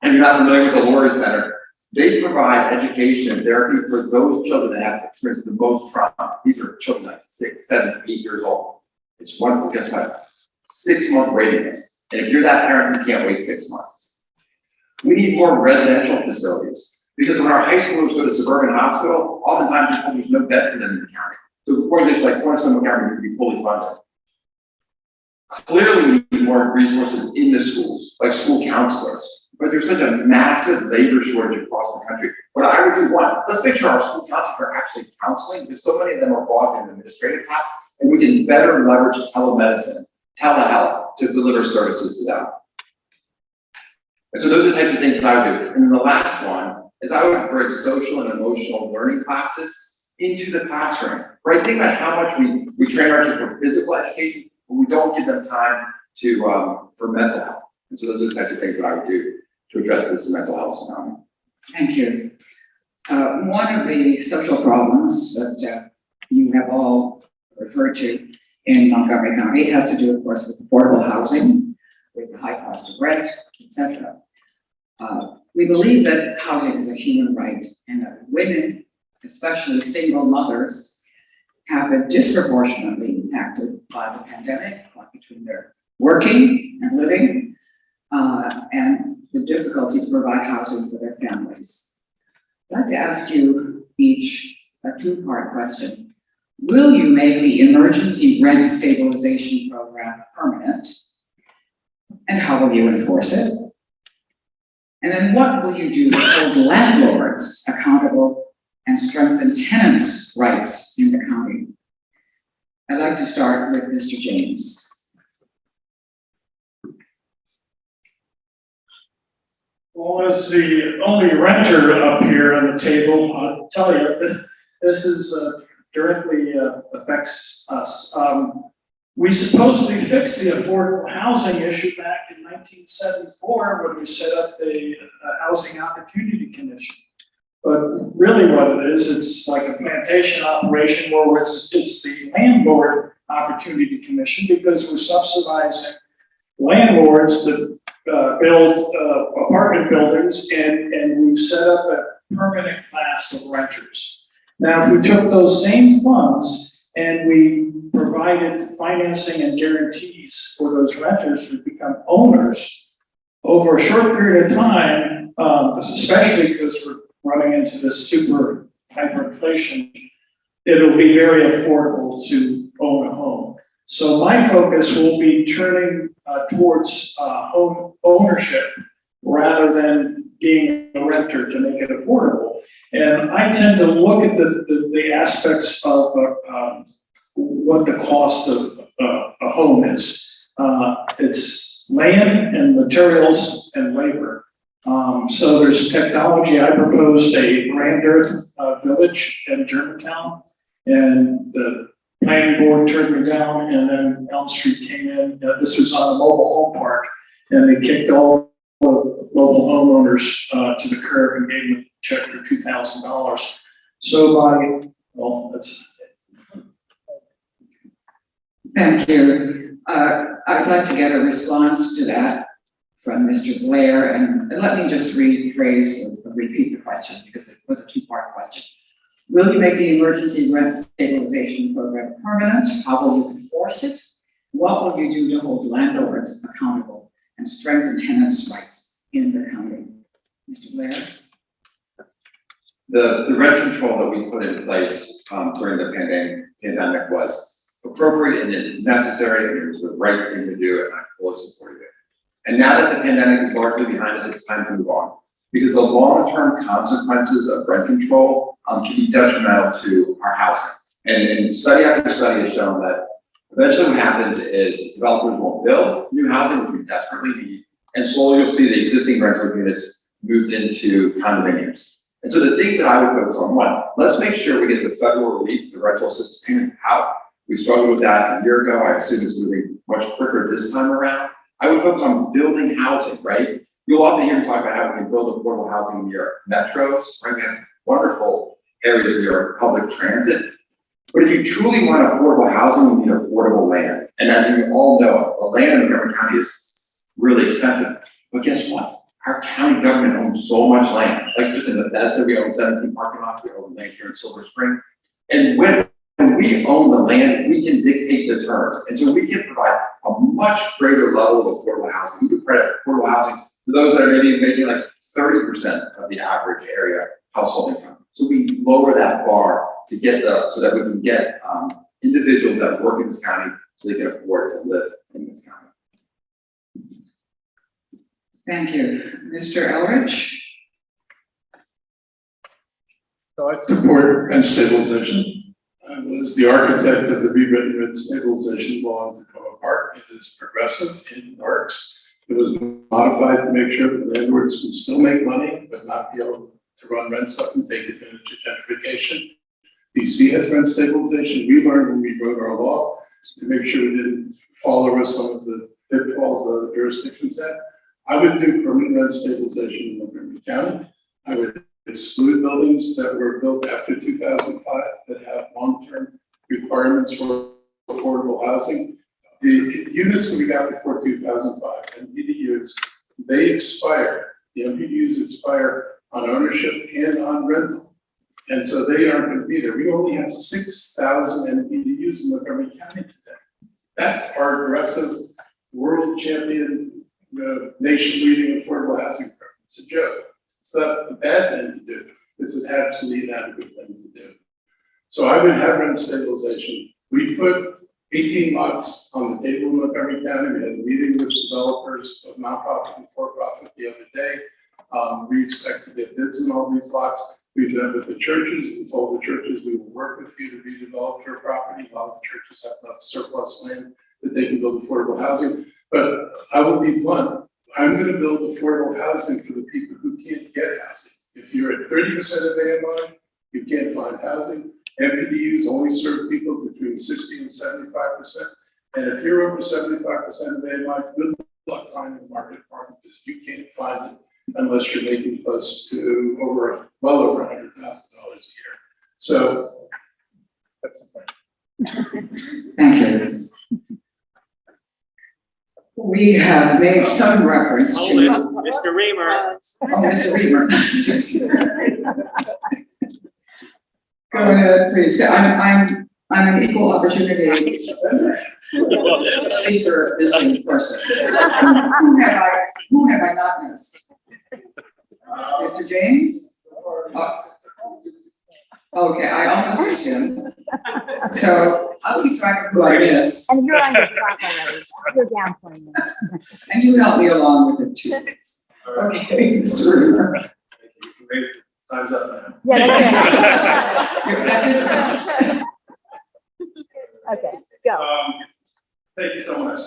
And you're not familiar with the Laurie Center, they provide education and therapy for those children that have experienced the most trauma. These are children like 6, 7, 8 years old. It's wonderful. Guess what? 6-month waiting list. And if you're that parent, you can't wait 6 months. We need more residential facilities because when our high schoolers go to suburban hospital, oftentimes there's no bed for them in the county. So organizations like Cornerstone Montgomery need to be fully funded. Clearly, we need more resources in the schools, like school counselors. But there's such a massive labor shortage across the country. What I would do, let's make sure our school counselors are actually counseling, because so many of them are bogged in administrative tasks, and we can better leverage telemedicine, telehealth to deliver services to them. And so those are the types of things that I would do. And then the last one is I would bring social and emotional learning classes into the classroom, right? Think about how much we train our kids for physical education, but we don't give them time for mental health. And so those are the types of things that I would do to address this mental health tsunami. Thank you. One of the social problems that you have all referred to in Montgomery County has to do, of course, with affordable housing, with the high cost of rent, etc. We believe that housing is a human right, and that women, especially single mothers, have been disproportionately impacted by the pandemic, between their working and living, and the difficulty to provide housing for their families. I'd like to ask you each a two-part question. Will you make the emergency rent stabilization program permanent? And how will you enforce it? And then what will you do to hold landlords accountable and strengthen tenants' rights in the county? I'd like to start with Mr. James. Well, as the only renter up here on the table, I'll tell you, this is directly affects us. We supposedly fixed the affordable housing issue back in 1974 when we set up the Housing Opportunity Commission. But really what it is, it's like a plantation operation where it's the landlord opportunity commission, because we're subsidizing landlords that build apartment buildings, and we've set up a permanent class of renters. Now, if we took those same funds and we provided financing and guarantees for those renters to become owners over a short period of time, especially because we're running into this super hyperinflation, it'll be very affordable to own a home. So my focus will be turning towards home ownership rather than being a renter to make it affordable. And I tend to look at the aspects of what the cost of a home is. It's land and materials and labor. So there's technology. I proposed a Grand Earth village in Germantown, and the planning board turned me down, and then Elm Street came in. This was on a mobile home park, and they kicked all the local homeowners to the curb and gave them a check for $2,000. So Thank you. I'd like to get a response to that from Mr. Blair, and let me just repeat the question because it was a two-part question. Will you make the emergency rent stabilization program permanent? How will you enforce it? What will you do to hold landlords accountable and strengthen tenants' rights in the county? Mr. Blair? The rent control that we put in place during the pandemic was appropriate and necessary, and it was the right thing to do, and I fully supported it. And now that the pandemic is largely behind us, it's time to move on. Because the long-term consequences of rent control can be detrimental to our housing. And study after study has shown that eventually what happens is developers won't build new housing, which we desperately need, and slowly you'll see the existing rental units moved into condominiums. And so the things that I would focus on, one, let's make sure we get the federal relief, the rental assistance payments out. We struggled with that a year ago. I assume it's moving much quicker this time around. I would focus on building housing, right? You'll often hear me talk about how we can build affordable housing near metros, right? We have wonderful areas near public transit. But if you truly want affordable housing, you need affordable land. And as you all know, the land in Montgomery County is really expensive. But guess what? Our county government owns so much land. Like just in Bethesda, we own 17 parking lots. We own land here in Silver Spring. And when we own the land, we can dictate the terms. And so we can provide a much greater level of affordable housing. We can provide affordable housing for those that are maybe making like 30% of the average area household income. So we lower that bar to get so that we can get individuals that work in this county so they can afford to live in this county. Thank you. Mr. Elrich? So I support rent stabilization. I was the architect of the rewritten rent stabilization law in Tacoma Park. It is progressive, it works. It was modified to make sure that landlords can still make money, but not be able to run rents up and take advantage of gentrification. DC has rent stabilization. We learned when we wrote our law to make sure we didn't follow some of the pitfalls of the jurisdictions had. I would do permanent rent stabilization in Montgomery County. I would exclude buildings that were built after 2005 that have long-term requirements for affordable housing. The units that we got before 2005, MPDUs, they expire. The MPDUs expire on ownership and on rental. And so they aren't going to be there. We only have 6,000 MPDUs in Montgomery County today. That's our aggressive world champion, nation-leading affordable housing program. It's a joke. It's not a bad thing to do. It's an absolutely inadequate thing to do. So I would have rent stabilization. We've put 18 lots on the table in Montgomery County. We had a meeting with developers of nonprofit and for-profit the other day. We expect to get bids on all these lots. We've met with the churches and told the churches we will work with you to redevelop your property. A lot of the churches have enough surplus land that they can build affordable housing. But I will be blunt. I'm going to build affordable housing for the people who can't get housing. If you're at 30% of AMI, you can't find housing. MPDUs only serve people between 60 and 75%. And if you're over 75% of AMI, good luck finding a market apartment because you can't find it unless you're making close to well over $100,000 a year. So that's the point. Thank you. We have made some reference to. Mr. Reimer. Oh, Mr. Reimer. Go ahead, please. I'm an equal opportunity speaker, this person. Who have I not missed? Mr. James? Okay, I almost missed him. So I'll keep track of who I miss. And you're on your clock already. You're down 20 minutes. And you help me along with it too. Okay, Mr. Reimer. Time's up now. Yeah, You're that's it. Okay, go. Thank you so much.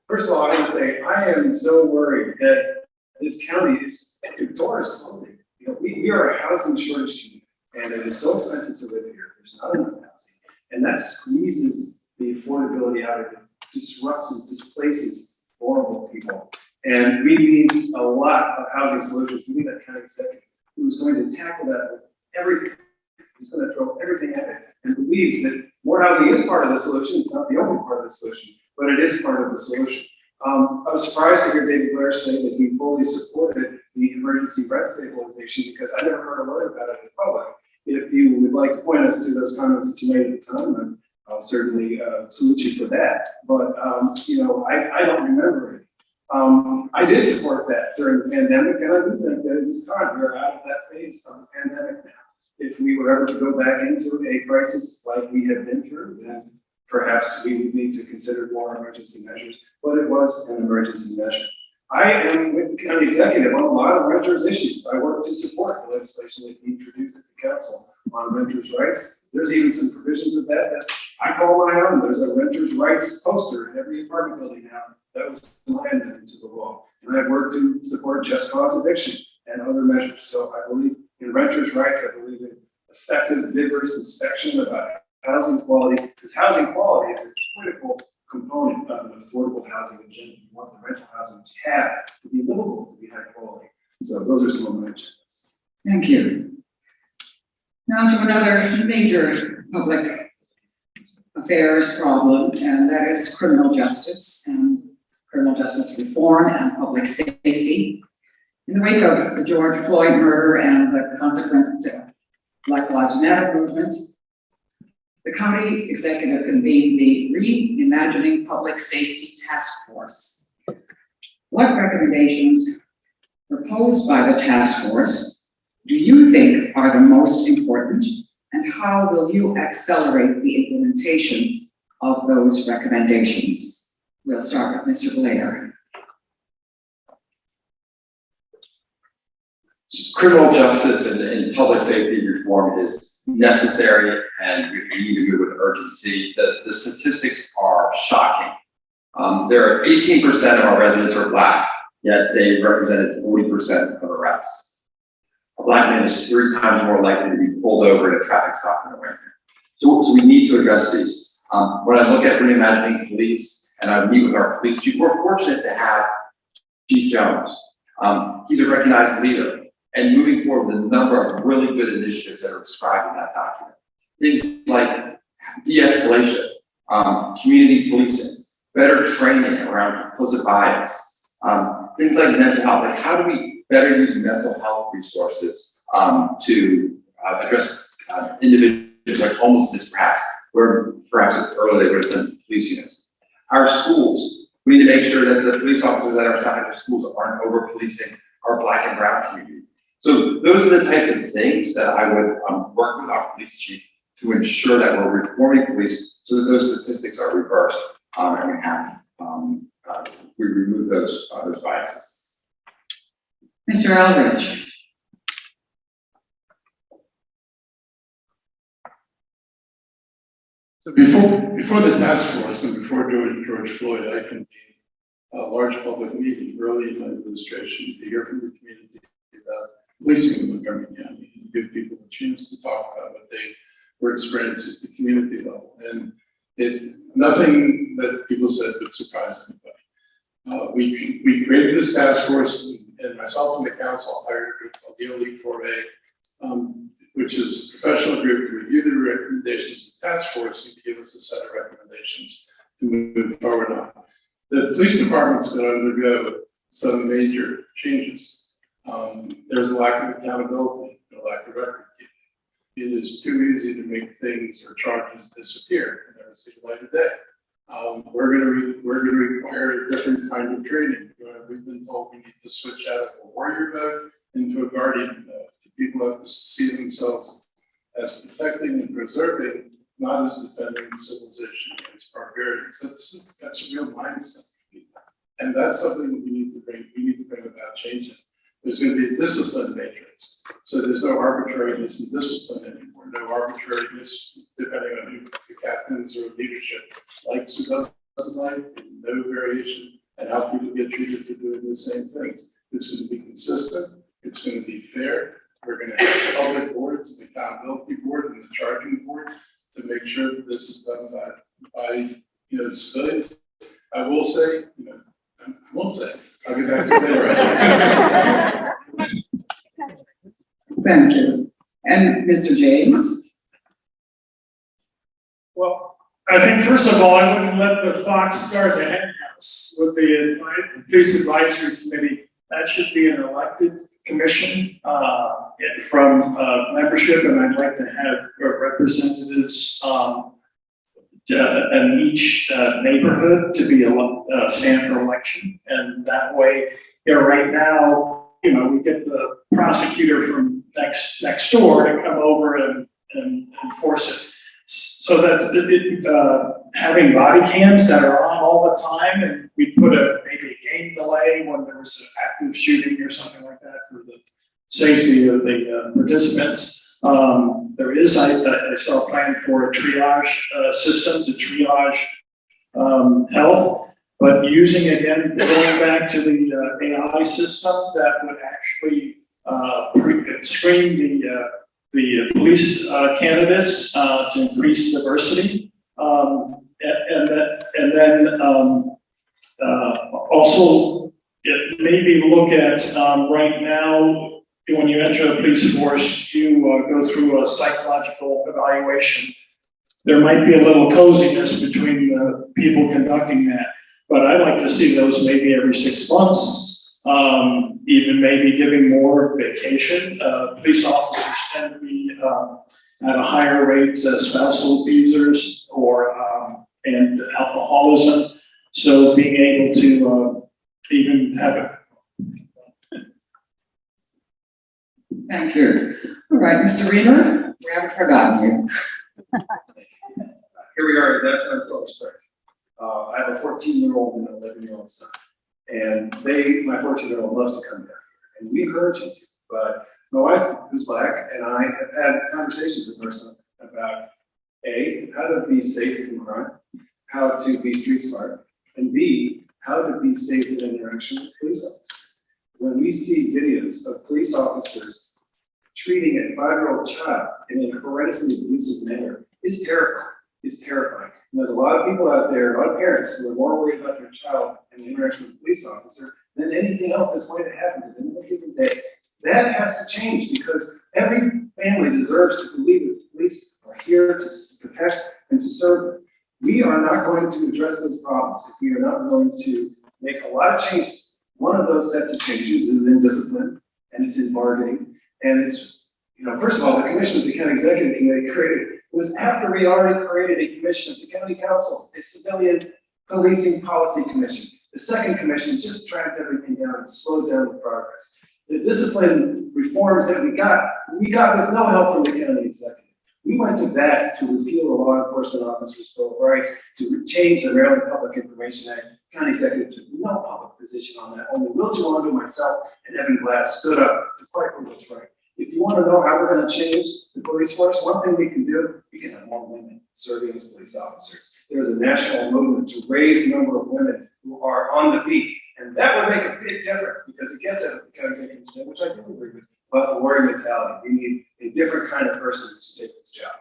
First of all, I want to say I am so worried that this county is doors closing. You know, we are a housing shortage community, and it is so expensive to live here. There's not enough housing, and that squeezes the affordability out of it, disrupts and displaces vulnerable people. And we need a lot of housing solutions. We need that county executive who's going to tackle that with everything. He's going to throw everything at it and believes that more housing is part of the solution. It's not the only part of the solution, but it is part of the solution. I was surprised to hear David Blair say that he fully supported the emergency rent stabilization because I never heard a word about it in public. If you would like to point us to those comments that you made at the time, then I'll certainly salute you for that. But, you know, I don't remember it. I did support that during the pandemic, and I do think that at this time we're out of that phase of the pandemic now. If we were ever to go back into a crisis like we have been through, then perhaps we would need to consider more emergency measures, but it was an emergency measure. I am with the county executive on a lot of renters issues. I work to support the legislation that we introduced at the council on renters' rights. There's even some provisions of that I call my own. There's a renters' rights poster in every apartment building now. That was my amendment to the law. And I've worked to support just cause eviction and other measures. So I believe in renters' rights. I believe in effective, vigorous inspection about housing quality, because housing quality is a critical component of an affordable housing agenda. You want the rental housing to have to be livable, to be high quality. So those are some of my agendas. Thank you. Now to another major public affairs problem, and that is criminal justice and criminal justice reform and public safety. In the wake of the George Floyd murder and the consequent Black Lives Matter movement, the county executive convened the Reimagining Public Safety Task Force. What recommendations proposed by the task force do you think are the most important, and how will you accelerate the implementation of those recommendations? We'll start with Mr. Blair. Criminal justice and public safety reform is necessary, and we need to move with urgency. The statistics are shocking. There are 18% of our residents are Black, yet they represented 40% of arrests. A Black man is 3 times more likely to be pulled over in a traffic stop than a white man. So we need to address these. When I look at reimagining police and I meet with our police chief, we're fortunate to have Chief Jones. He's a recognized leader. And moving forward with a number of really good initiatives that are described in that document. Things like de-escalation, community policing, better training around implicit bias, things like mental health. Like, how do we better use mental health resources to address individuals like homelessness, perhaps, where perhaps earlier they would have sent police units. Our schools, we need to make sure that the police officers that are assigned to schools aren't over-policing our Black and brown community. So those are the types of things that I would work with our police chief to ensure that we're reforming police so that those statistics are reversed and we remove those biases. Mr. Elrich. So before the task force and before George Floyd, I convened a large public meeting early in my administration to hear from the community about policing in Montgomery County and give people a chance to talk about what they were experiencing at the community level. And nothing that people said would surprise anybody. We created this task force, and myself and the council hired a group called the OLE4A, which is a professional group to review the recommendations of the task force and to give us a set of recommendations to move forward on. The police department's going to undergo some major changes. There's a lack of accountability, a lack of record keeping. It is too easy to make things or charges disappear and never see the light of day. We're going to require a different kind of training. We've been told we need to switch out of a warrior mode into a guardian mode. People have to see themselves as protecting and preserving, not as defending civilization against barbarians. That's a real mindset for people, and that's something that we need to bring about change in. There's going to be a discipline matrix, so there's no arbitrariness in discipline anymore. No arbitrariness depending on who the captains or leadership likes or doesn't like, and no variation and how people get treated for doing the same things. It's going to be consistent. It's going to be fair. We're going to have public boards, the accountability board, and the charging board to make sure that this is done by civilians. I will say, I won't say, I'll get back to you later. Thank you. And Mr. James? Well, I think first of all, I wouldn't let the fox start the hen house with the police advisory committee. That should be an elected commission from membership, and I'd like to have representatives in each neighborhood to be stand for election, and that way, right now, we get the prosecutor from next door to come over and enforce it. So that's having body cams that are on all the time, and we put maybe a game delay when there was an active shooting or something like that for the safety of the participants. There is, I saw a plan for a triage system to triage health, but using again, going back to the AI system that would actually screen the police candidates to increase diversity, and then also maybe look at right now when you enter a police force, you go through a psychological evaluation. There might be a little coziness between the people conducting that, but I'd like to see those maybe every 6 months, even maybe giving more vacation. Police officers tend to be at a higher rate spousal abusers and alcoholism. So being able to even have it. Thank you. All right, Mr. Reimer, we haven't forgotten you. Here we are at that time, Silver Spring. I have a 14-year-old and an 11-year-old son. And my 14-year-old loves to come down here. And we encourage him to. But my wife is Black, and I have had conversations with her son about A, how to be safe from crime, how to be street smart, and B, how to be safe in interaction with police officers. When we see videos of police officers treating a 5-year-old child in a horrendously abusive manner, it's terrifying. It's terrifying. And there's a lot of people out there, a lot of parents who are more worried about their child and the interaction with a police officer than anything else that's going to happen to them in a given day. That has to change because every family deserves to believe that the police are here to protect and to serve them. We are not going to address those problems if we are not going to make a lot of changes. One of those sets of changes is in discipline and it's in bargaining. And it's, first of all, the commission that the county executive committee created was after we already created a commission at the county council, a civilian policing policy commission. The second commission just tracked everything down and slowed down the progress. The discipline reforms that we got with no help from the county executive. We went to bat to repeal the Law Enforcement Officers' Bill of Rights, to change the Maryland Public Information Act. County executive took no public position on that. Only Will Joando, myself, and Evan Glass stood up to fight for what's right. If you want to know how we're going to change the police force, one thing we can do, we can have more women serving as police officers. There is a national movement to raise the number of women who are on the beat, and that would make a big difference because it gets at what the county executive said, which I do agree with, about the warrior mentality. We need a different kind of person to take this job.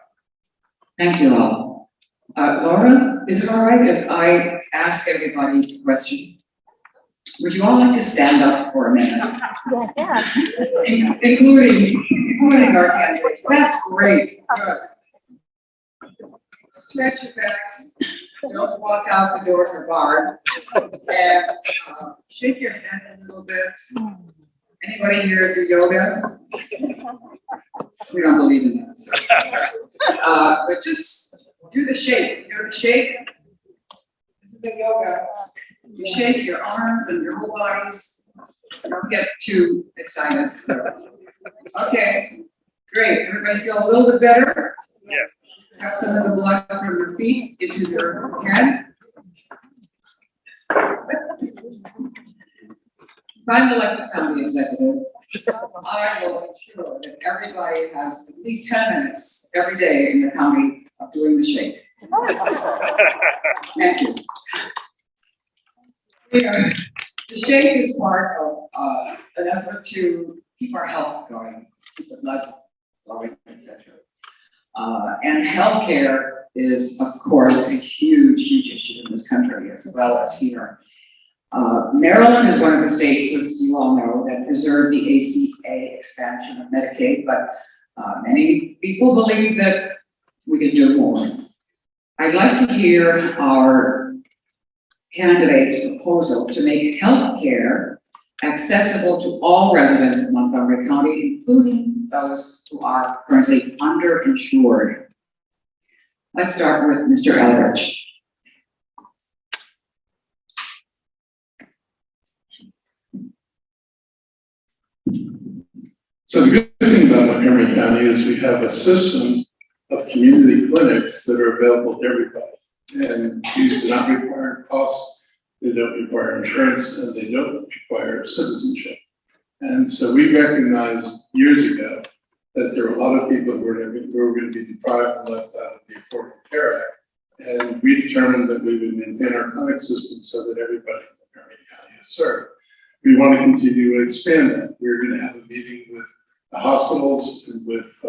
Thank you all. Laura, is it all right if I ask everybody a question? Would you all like to stand up for a minute? Yes. Including our candidates. That's great. Good. Stretch your backs. Don't walk out, the doors are barred. And shake your head a little bit. Anybody here do yoga? We don't believe in that. So. But just do the shake. You know the shake? This is a yoga. You shake your arms and your whole bodies. Don't get too excited. Okay, great. Everybody feel a little bit better? Yeah. Have some of the blood from your feet into your head. If I'm elected county executive, I will ensure that everybody has at least 10 minutes every day in the county of doing the shake. Thank you. The shake is part of an effort to keep our health going, keep the blood flowing, etc. And healthcare is, of course, a huge issue in this country as well as here. Maryland is one of the states, as you all know, that preserved the ACA expansion of Medicaid, but many people believe that we can do more. I'd like to hear our candidates' proposal to make health care accessible to all residents of Montgomery County, including those who are currently underinsured. Let's start with Mr. Elrich. So the good thing about Montgomery County is we have a system of community clinics that are available to everybody. And these do not require costs, they don't require insurance, and they don't require citizenship. And so we recognized years ago that there were a lot of people who were going to be deprived and left out of the Affordable Care Act. And we determined that we would maintain our clinic system so that everybody in Montgomery County is served. We want to continue to expand that. We're going to have a meeting with the hospitals and with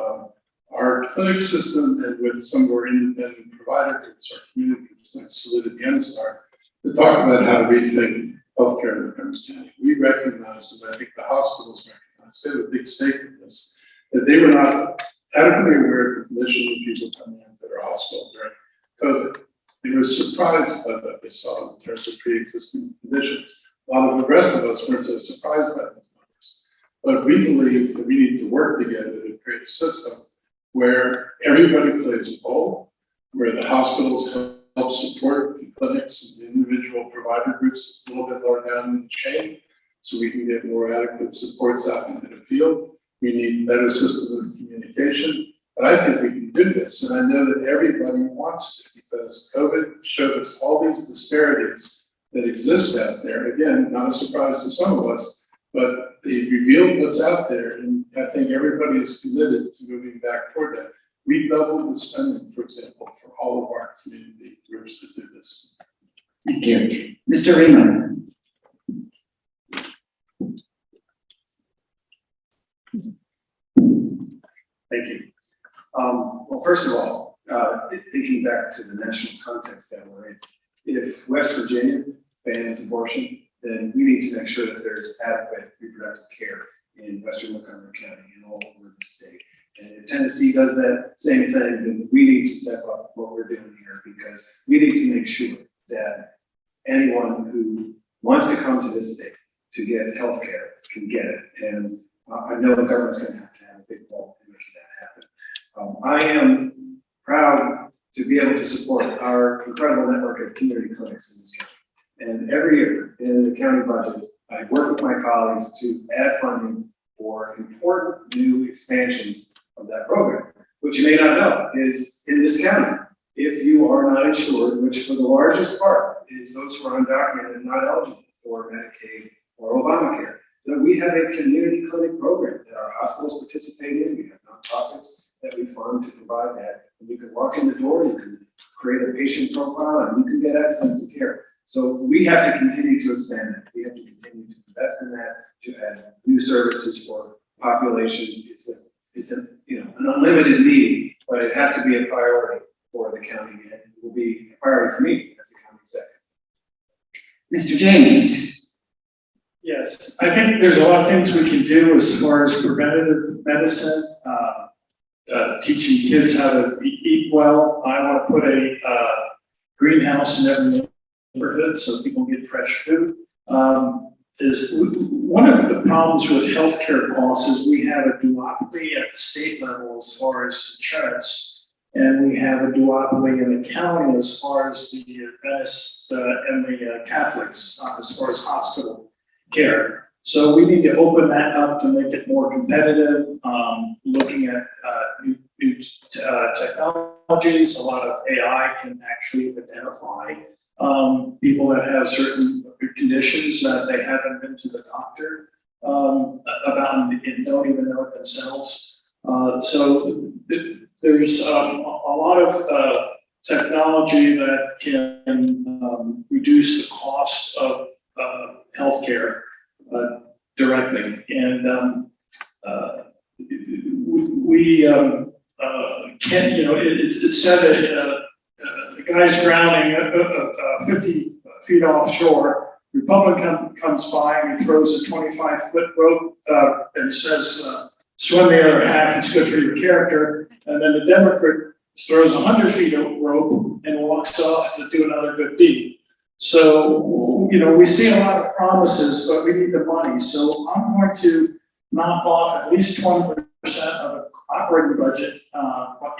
our clinic system and with some of our independent provider groups, our community groups like Solidity and Star, to talk about how to rethink healthcare in Montgomery County. We recognize, and I think the hospitals recognize, they have a big stake in this, that they were not adequately aware of the condition of people coming into their hospital during COVID. They were surprised by what they saw in terms of pre-existing conditions. A lot of the rest of us weren't so surprised by those numbers. But we believe that we need to work together to create a system where everybody plays a role, where the hospitals help support the clinics and the individual provider groups a little bit lower down in the chain, so we can get more adequate supports out into the field. We need better systems of communication, but I think we can do this, and I know that everybody wants to, because COVID showed us all these disparities that exist out there. Again, not a surprise to some of us, but they revealed what's out there, and I think everybody is committed to moving back toward that. We doubled the spending, for example, for all of our community groups to do this. Thank you. Mr. Reimer. Thank you. Well, first of all, thinking back to the national context that we're in, if West Virginia bans abortion, then we need to make sure that there's adequate reproductive care in Western Montgomery County and all over the state. And if Tennessee does that same thing, then we need to step up what we're doing here, because we need to make sure that anyone who wants to come to this state to get health care can get it. And I know the government's going to have a big role in making that happen. I am proud to be able to support our incredible network of community clinics in this county. And every year in the county budget, I work with my colleagues to add funding for important new expansions of that program, which you may not know is in this county. If you are not insured, which for the largest part is those who are undocumented and not eligible for Medicaid or Obamacare, then we have a community clinic program that our hospitals participate in. We have nonprofits that we fund to provide that. And you can walk in the door, you can create a patient profile, and you can get access to care. So we have to continue to expand that. We have to continue to invest in that, to add new services for populations. It's an unlimited need, but it has to be a priority for the county, and it will be a priority for me as the county executive. Mr. James. Yes, I think there's a lot of things we can do as far as preventative medicine, teaching kids how to eat well. I want to put a greenhouse in every neighborhood so people get fresh food. Is one of the problems with healthcare costs is we have a duopoly at the state level as far as insurance, and we have a duopoly in the county as far as the Adventists and the Catholics as far as hospital care. So we need to open that up to make it more competitive, looking at new technologies. A lot of AI can actually identify people that have certain conditions that they haven't been to the doctor about and don't even know it themselves. So there's a lot of technology that can reduce the cost of healthcare directly. And we can't, it's said that a guy's drowning 50 feet offshore, Republican comes by and he throws a 25-foot rope, and says, swim the other half, it's good for your character. And then the Democrat throws 100 feet of rope and walks off to do another good deed. So, we see a lot of promises, but we need the money. So I'm going to knock off at least 20% of the operating budget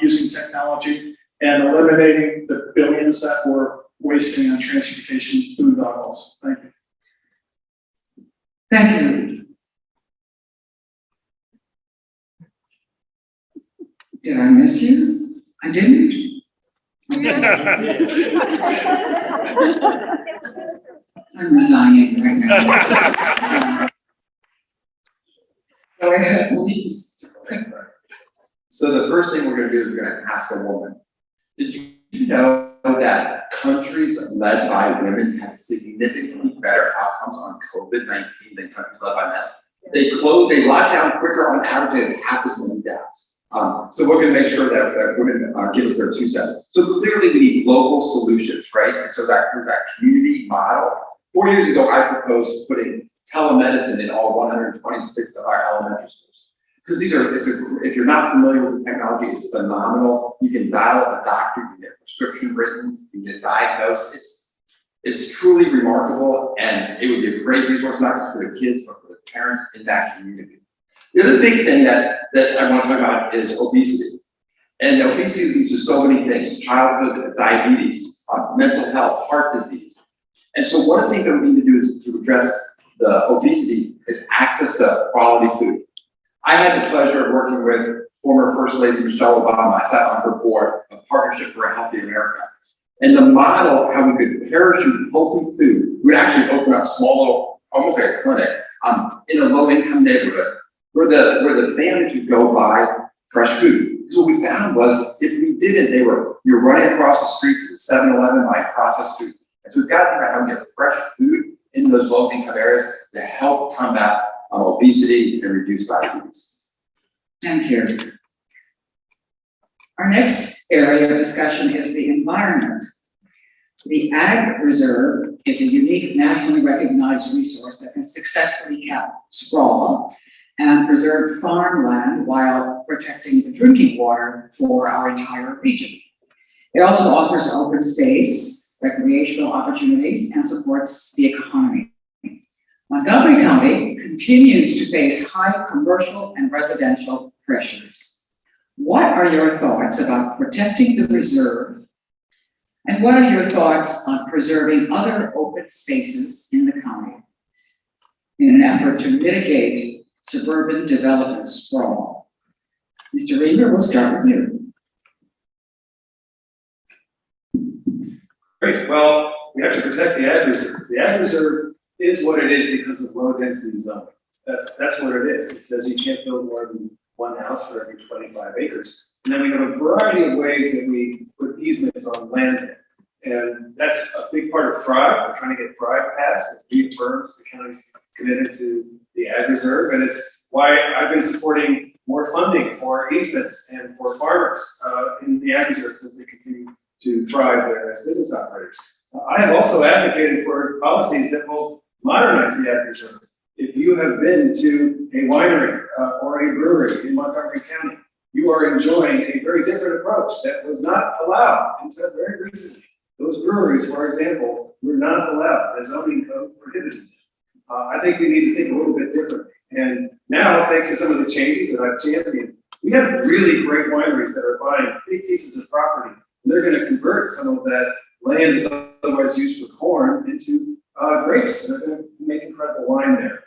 using technology and eliminating the billions that we're wasting on transportation boondoggles. Thank you. Thank you. Did I miss you? I didn't. I'm resigning right now. Go ahead, please. So the first thing we're gonna do is we're gonna ask a woman, did you know that countries led by women have significantly better outcomes on COVID-19 than countries led by men? They lock down quicker on average and half as many deaths. So we're gonna make sure that women give us their 2 cents. So clearly we need local solutions, right? And so there's that community model. 4 years ago, I proposed putting telemedicine in all 126 of our elementary schools. Because if you're not familiar with the technology, it's phenomenal. You can dial up a doctor, you can get a prescription written, you can get diagnosed. It's truly remarkable, and it would be a great resource, not just for the kids, but for the parents in that community. The other big thing that I want to talk about is obesity. And obesity leads to so many things: childhood diabetes, mental health, heart disease. And so one of the things that we need to do is to address the obesity is access to quality food. I had the pleasure of working with former First Lady Michelle Obama. I sat on her board of Partnership for a Healthy America. And the model, how we could parachute healthy food, we would actually open up small little, almost like a clinic, in a low-income neighborhood, where the families would go buy fresh food. Because what we found was, if we didn't, you're running across the street to the 7-Eleven buying processed food. And so we've got to think about how we get fresh food in those low-income areas to help combat obesity and reduce diabetes. Thank you. Our next area of discussion is the environment. The Ag Reserve is a unique nationally recognized resource that can successfully cap sprawl and preserve farmland while protecting the drinking water for our entire region. It also offers open space, recreational opportunities, and supports the economy. Montgomery County continues to face high commercial and residential pressures. What are your thoughts about protecting the reserve? And what are your thoughts on preserving other open spaces in the county in an effort to mitigate suburban development sprawl? Mr. Reimer, we'll start with you. Great. Well, we have to protect the Ag Reserve. The Ag Reserve is what it is because of low density zoning. That's what it is. It says you can't build more than one house for every 25 acres. And then we have a variety of ways that we put easements on land. And that's a big part of Thrive. We're trying to get Thrive passed. It reaffirms the county's commitment to the Ag Reserve. And it's why I've been supporting more funding for easements and for farmers in the Ag Reserve so they continue to thrive there as business operators. I have also advocated for policies that will modernize the Ag Reserve. If you have been to a winery or a brewery in Montgomery County, you are enjoying a very different approach that was not allowed until very recently. Those breweries, for example, were not allowed. The zoning code prohibited them. I think we need to think a little bit differently. And now, thanks to some of the changes that I've championed, we have really great wineries that are buying big pieces of property. And they're going to convert some of that land that's otherwise used for corn into grapes. And they're going to make incredible wine there.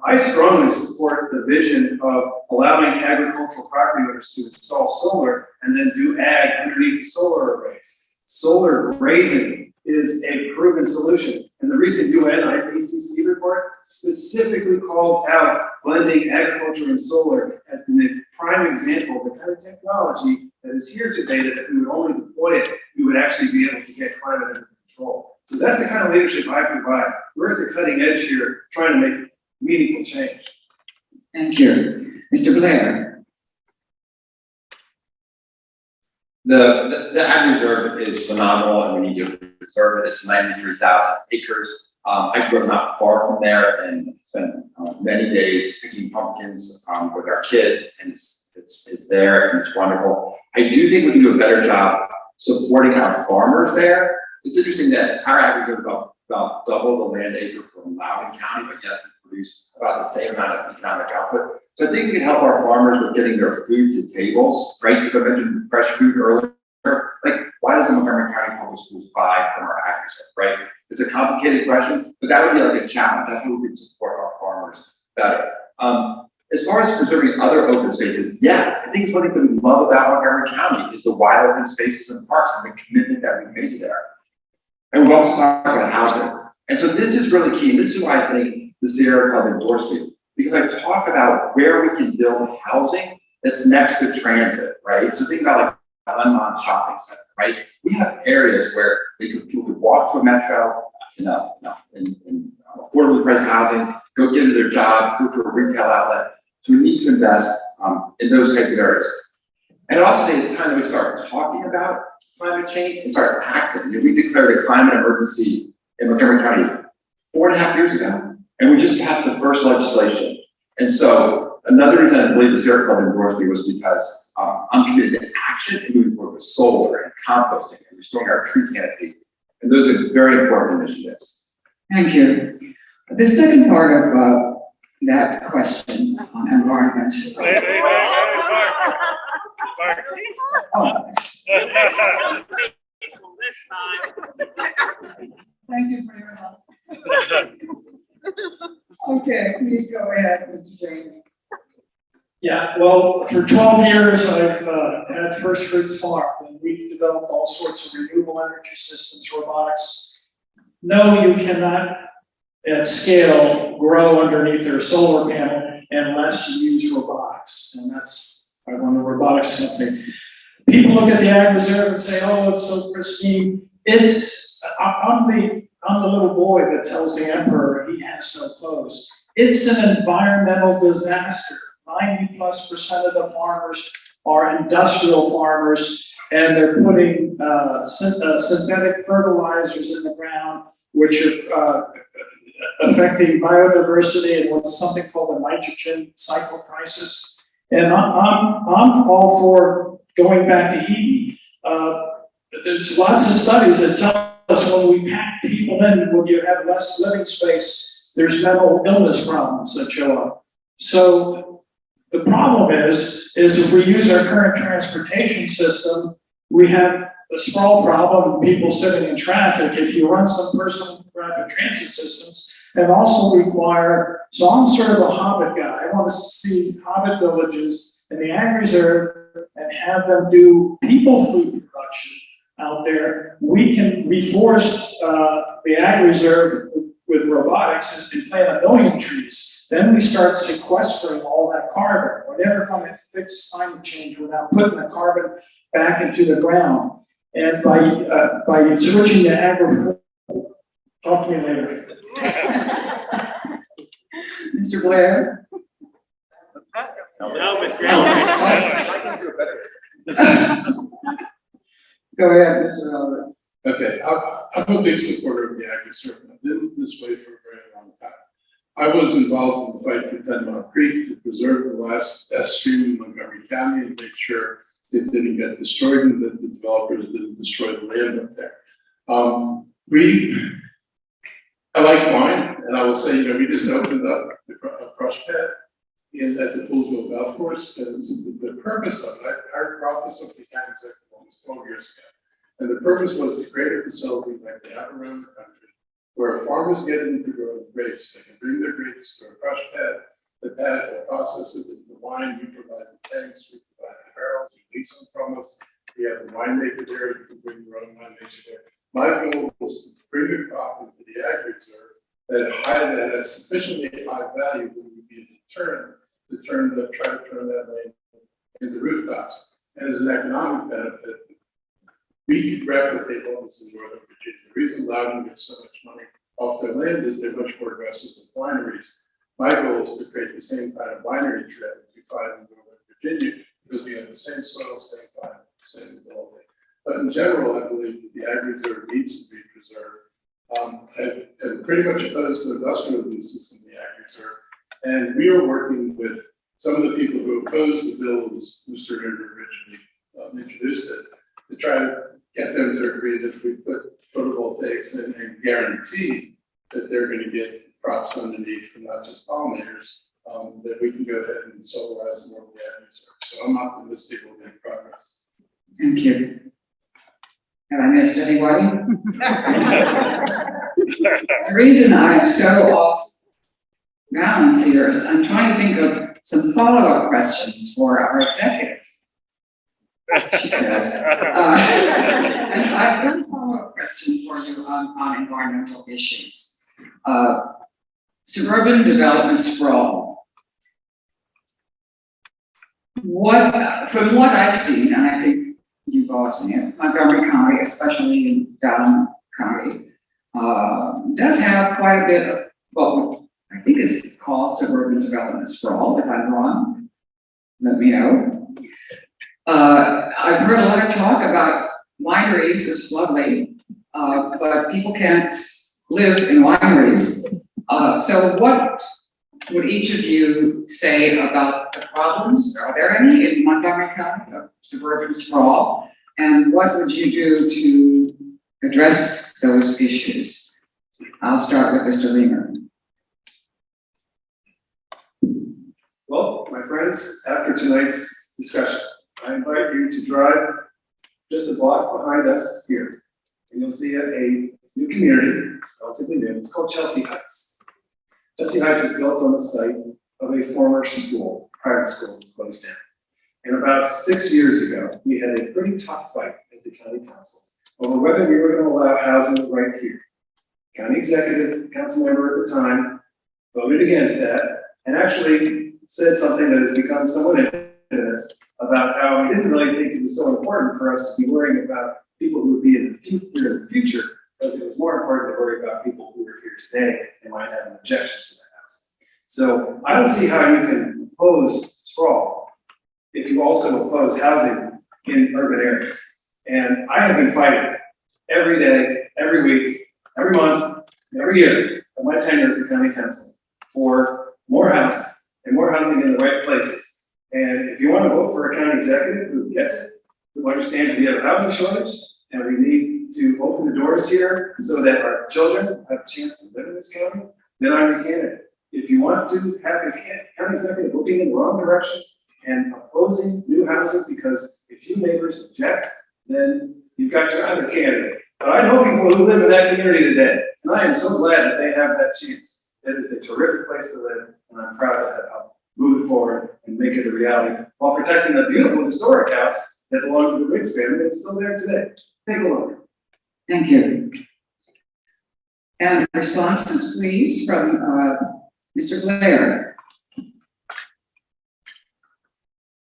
I strongly support the vision of allowing agricultural property owners to install solar and then do ag underneath the solar arrays. Solar grazing is a proven solution. And the recent UN IPCC report specifically called out blending agriculture and solar as the prime example of the kind of technology that is here today that if we would only deploy it, we would actually be able to get climate under control. So that's the kind of leadership I provide. We're at the cutting edge here trying to make meaningful change. Thank you. Mr. Blair. The Ag Reserve is phenomenal and we need to preserve it. It's 93,000 acres. I grew up not far from there and spent many days picking pumpkins with our kids, and it's there and it's wonderful. I do think we can do a better job supporting our farmers there. It's interesting that our average is about double the land acre from Loudoun County, but yet we produce about the same amount of economic output. So I think we can help our farmers with getting their food to tables, right? Because I mentioned fresh food earlier. Like, why doesn't Montgomery County Public Schools buy from our agriculture, right? It's a complicated question, but that would be like a challenge. That's how we can support our farmers better. As far as preserving other open spaces, yes, I think one thing that we love about Montgomery County is the wide open spaces and parks and the commitment that we made there. And we also talked about housing. And so this is really key. And this is why I think the Sierra Club endorsed me, because I talk about where we can build housing that's next to transit, right? So think about like Unmont Shopping Center, right? We have areas where people could walk to a metro, in affordably priced housing, go get into their job, go to a retail outlet. So we need to invest in those types of areas. And I also think it's time that we start talking about climate change and start acting. We declared a climate emergency in Montgomery County 4.5 years ago, and we just passed the first legislation. And so another reason I believe the Sierra Club endorsed me was because I'm committed to action and moving forward with solar and composting and restoring our tree canopy. And those are very important initiatives. Thank you. The second part of that question on environment. Mark. Oh, This time. thank you for your help. Okay, please go ahead, Mr. James. Yeah, well, for 12 years, I've had First Fruits Farm, and we've developed all sorts of renewable energy systems, robotics. No, you cannot at scale grow underneath their solar panel unless you use robotics, and that's I run a robotics company. People look at the Ag Reserve and say, "Oh, it's so pristine." I'm the little boy that tells the emperor he has no clothes. It's an environmental disaster. 90+% of the farmers are industrial farmers, and they're putting synthetic fertilizers in the ground, which are affecting biodiversity and what's something called the nitrogen cycle crisis. And I'm all for going back to Eden. There's lots of studies that tell us when we pack people in, when you have less living space, there's mental illness problems that show up. So the problem is if we use our current transportation system, we have the sprawl problem, people sitting in traffic. If you run some personal rapid transit systems, and also require, so I'm sort of a hobbit guy. I want to see hobbit villages in the Ag Reserve and have them do people food production out there. We can reforest the Ag Reserve with robotics and plant 1 million trees. Then we start sequestering all that carbon. We're never going to fix climate change without putting the carbon back into the ground. And by switching to agriculture, talk to me later. Mr. Blair? No, Mr. I can do it better. Go ahead, Mr. Elrich. Okay, I'm a big supporter of the Ag Reserve. I've been this way for a very long time. I was involved in the fight for 10 Mile Creek to preserve the last S stream in Montgomery County and make sure it didn't get destroyed and that the developers didn't destroy the land up there. I like wine, and I will say, we just opened up a crush pad at the Poolsville Golf Course, and the purpose of it, I brought this up to the county executive almost 12 years ago, and the purpose was to create a facility like they have around the country, where farmers get into growing grapes. They can bring their grapes to a crush pad, the pad will process it into wine, we provide the tanks, we provide the barrels, you lease them from us, we have the winemaker there, you can bring your own winemaker there. My goal was to bring a crop into the Ag Reserve that has sufficiently high value that would be a deterrent to try to turn that land into rooftops. And as an economic benefit, we could replicate all this in Northern Virginia. The reason Loudoun gets so much money off their land is they're much more aggressive with wineries. My goal is to create the same kind of winery trend that you find in Northern Virginia, because we have the same soil, same climate, same development. But in general, I believe that the Ag Reserve needs to be preserved. I'm pretty much opposed to industrial uses in the ag reserve. And we are working with some of the people who opposed the bill as Mr. Reimer originally introduced it, to try to get them to agree that if we put photovoltaics in and guarantee that they're going to get crops underneath and not just pollinators, that we can go ahead and solarize more of the ag reserve. So I'm optimistic we'll make progress. Thank you. Have I missed anybody? The reason I'm so off balance here is I'm trying to think of some follow-up questions for our executives. She says. And so I've got a follow-up question for you on environmental issues. Suburban development sprawl. From what I've seen, and I think you've all seen it, Montgomery County, especially in Down County, does have quite a bit of what I think is called suburban development sprawl. If I'm wrong, let me know. I've heard a lot of talk about wineries, which is lovely, but people can't live in wineries. So what would each of you say about the problems? Are there any in Montgomery County of suburban sprawl? And what would you do to address those issues? I'll start with Mr. Reimer. Well, my friends, after tonight's discussion, I invite you to drive just a block behind us here, and you'll see a new community, relatively new. It's called Chelsea Heights. Chelsea Heights was built on the site of a former school, private school, closed down. And about 6 years ago, we had a pretty tough fight at the county council over whether we were going to allow housing right here. County executive, council member at the time, voted against that, and actually said something that has become somewhat infamous about how we didn't really think it was so important for us to be worrying about people who would be in the future, because it was more important to worry about people who are here today and might have an objection to the house. So I don't see how you can oppose sprawl if you also oppose housing in urban areas. And I have been fighting every day, every week, every month, every year of my tenure at the county council for more housing and more housing in the right places. And if you want to vote for a county executive who gets it, who understands we have a housing shortage and we need to open the doors here so that our children have a chance to live in this county, then I'm your candidate. If you want to have a county executive looking in the wrong direction and opposing new housing because a few neighbors object, then you've got your other candidate. But I know people who live in that community today, and I am so glad that they have that chance. It is a terrific place to live, and I'm proud to help move it forward and make it a reality while protecting the beautiful historic house that belonged to the Riggs family that's still there today. Take a look. Thank you. And responses, please, from Mr. Blair.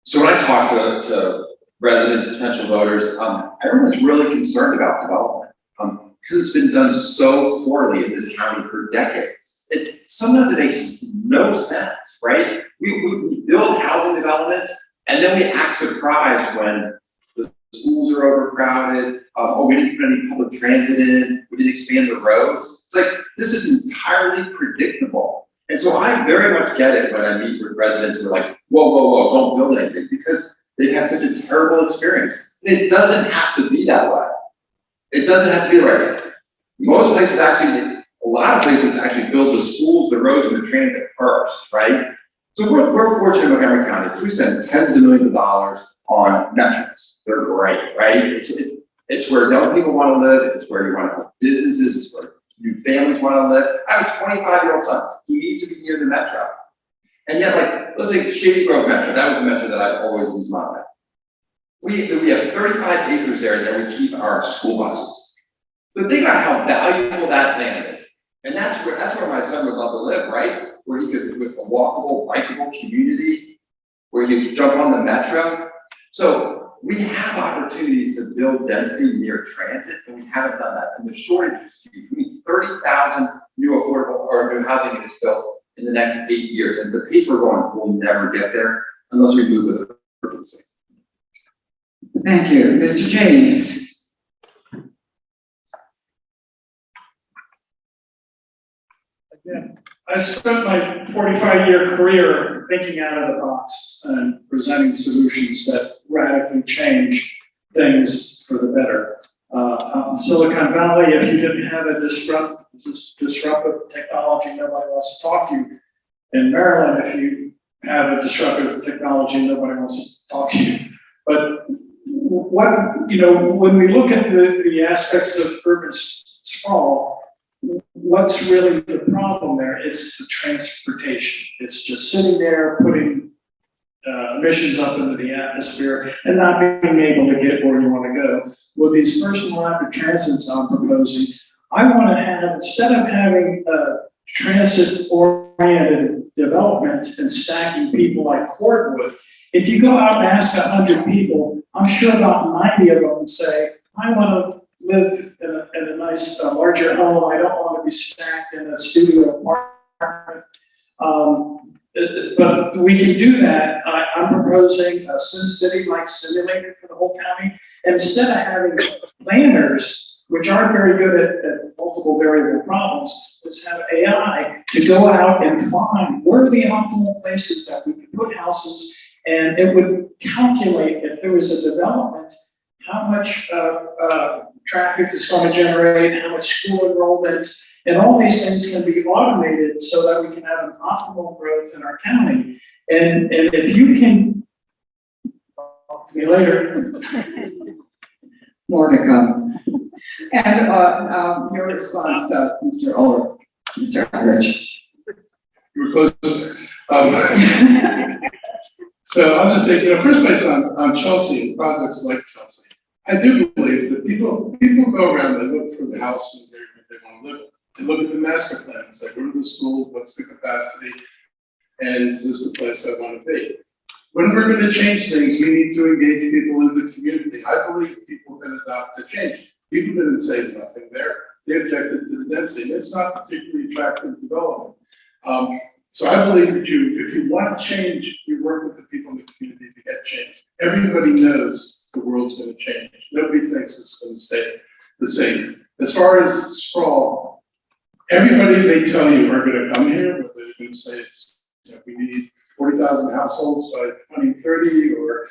So when I talk to residents, potential voters, everyone's really concerned about development because it's been done so poorly in this county for decades. Sometimes it makes no sense, right? We build housing development and then we act surprised when the schools are overcrowded. We didn't put any public transit in. We didn't expand the roads. It's like, this is entirely predictable. And so I very much get it when I meet with residents who are like, whoa, don't build anything, because they've had such a terrible experience. And it doesn't have to be that way. It doesn't have to be that way. Most places actually, a lot of places actually build the schools, the roads, and the transit first, right? So we're fortunate in Montgomery County because we spend tens of millions of dollars on metros. They're great, right? It's where young people want to live. It's where you want to put businesses. It's where new families want to live. I have a 25-year-old son. He needs to be near the metro. And yet, like, let's say Shady Grove Metro. That was a metro that I've always used my life. We have 35 acres there that we keep our school buses. But think about how valuable that land is. And that's where my son would love to live, right? Where he could, with a walkable, bikeable community, where he could jump on the metro. So we have opportunities to build density near transit, and we haven't done that. And the shortage is huge. We need 30,000 new affordable or new housing units built in the next 8 years. And the pace we're going, we'll never get there unless we move with urgency. Thank you. Mr. James. I spent my 45-year career thinking out of the box and presenting solutions that radically change things for the better. Out in Silicon Valley, if you didn't have a disruptive technology, nobody wants to talk to you. In Maryland, if you have a disruptive technology, nobody wants to talk to you. But when we look at the aspects of urban sprawl, what's really the problem there? It's the transportation. It's just sitting there putting emissions up into the atmosphere and not being able to get where you want to go. With these personal rapid transits I'm proposing, I want to have, instead of having transit-oriented development and stacking people like Ford would, if you go out and ask 100 people, I'm sure about 90 of them would say, I want to live in a nice, larger home. I don't want to be stacked in a studio apartment. But we can do that. I'm proposing a SimCity-like simulator for the whole county. Instead of having planners, which aren't very good at multiple variable problems, let's have AI to go out and find where are the optimal places that we can put houses, and it would calculate if there was a development, how much traffic is going to generate, how much school enrollment, and all these things can be automated so that we can have an optimal growth in our county. And if you can, talk to me later. More to come. And your response, Mr. Ulrich, Mr. Elrich. You were close. So I'll just say, first place on Chelsea and projects like Chelsea, I do believe that people go around, they look for the house and they want to live. They look at the master plans, like where are the schools, what's the capacity, and is this the place I want to be? When we're going to change things, we need to engage people in the community. I believe people can adopt the change. People didn't say nothing there. They objected to the density. It's not particularly attractive development. So I believe that if you want to change, you work with the people in the community to get change. Everybody knows the world's going to change. Nobody thinks it's going to stay the same. As far as sprawl, everybody they tell you are going to come here, whether they're going to say it's, we need 40,000 households by 2030 or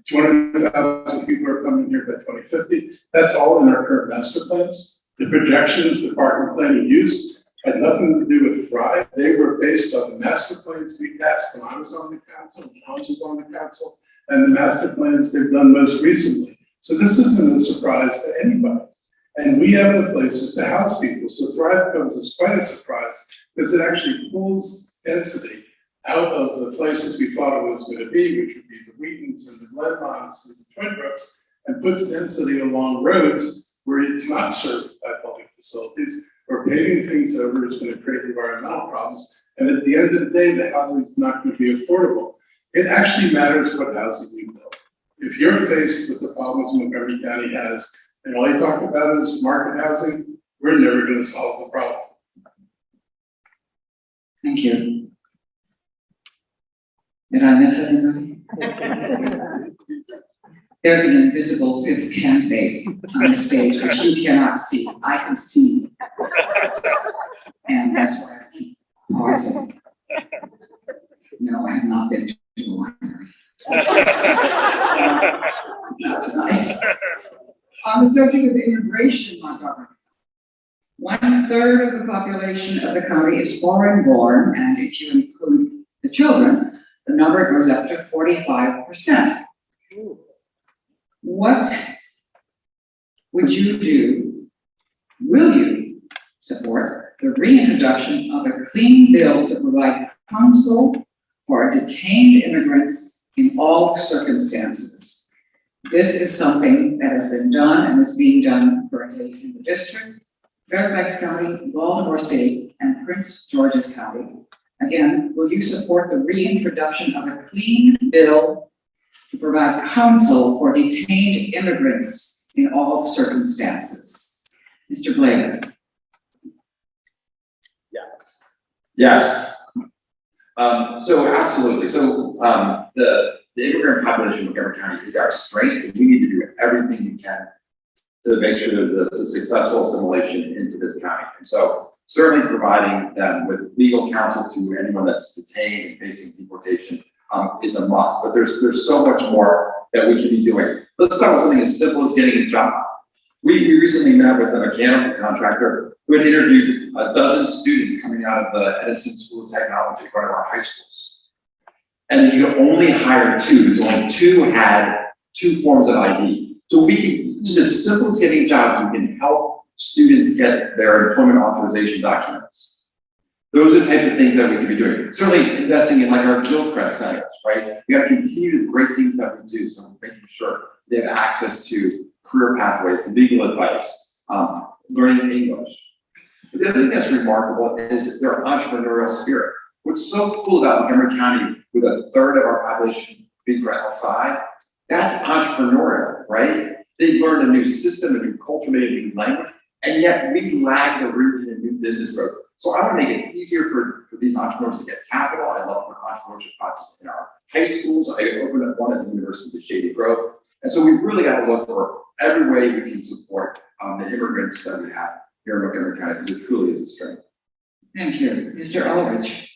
200,000 people are coming here by 2050. That's all in our current master plans. The projections the parking plan used had nothing to do with Thrive. They were based on the master plans we passed when I was on the council, and Hans was on the council, and the master plans they've done most recently. So this isn't a surprise to anybody. And we have the places to house people. So Thrive comes as quite a surprise because it actually pulls density out of the places we thought it was going to be, which would be the Wheatons and the Glenmonts and the Twin Brooks, and puts density along roads where it's not served by public facilities, or paving things over is going to create environmental problems. And at the end of the day, the housing is not going to be affordable. It actually matters what housing you build. If you're faced with the problems Montgomery County has, and all you talk about is market housing, we're never going to solve the problem. Thank you. Did I miss anybody? There's an invisible fifth candidate on the stage, which you cannot see. I can see. And that's why I keep pausing. No, I have not been to the library. Not tonight. On the subject of immigration, Montgomery, 1/3 of the population of the county is foreign-born, and if you include the children, the number goes up to 45%. What would you do? Will you support the reintroduction of a clean bill to provide counsel for detained immigrants in all circumstances? This is something that has been done and is being done currently in the district, Fairfax County, Baltimore City, and Prince George's County. Again, will you support the reintroduction of a clean bill to provide counsel for detained immigrants in all circumstances? Mr. Blair. Yes. So absolutely. So the immigrant population of Montgomery County is our strength, and we need to do everything we can to make sure that the successful assimilation into this county. And so certainly providing them with legal counsel to anyone that's detained and facing deportation is a must, but there's so much more that we can be doing. Let's start with something as simple as getting a job. We recently met with a mechanical contractor who had interviewed a dozen students coming out of the Edison School of Technology, one of our high schools. And he could only hire two, because only two had two forms of ID. So we can, just as simple as getting jobs, we can help students get their employment authorization documents. Those are the types of things that we can be doing. Certainly investing in like our Gilchrist centers, right? We gotta continue the great things that we do, so we're making sure they have access to career pathways, legal advice, learning English. But the other thing that's remarkable is their entrepreneurial spirit. What's so cool about Montgomery County, with a third of our population being from outside, that's entrepreneurial, right? They've learned a new system, a new culture, maybe a new language, and yet we lag the region in new business growth. So I want to make it easier for these entrepreneurs to get capital. I love our entrepreneurship process in our high schools. I opened up one at the University of Shady Grove. And so we've really got to look for every way we can support the immigrants that we have here in Montgomery County, because it truly is a strength. Thank you. Mr. Elrich.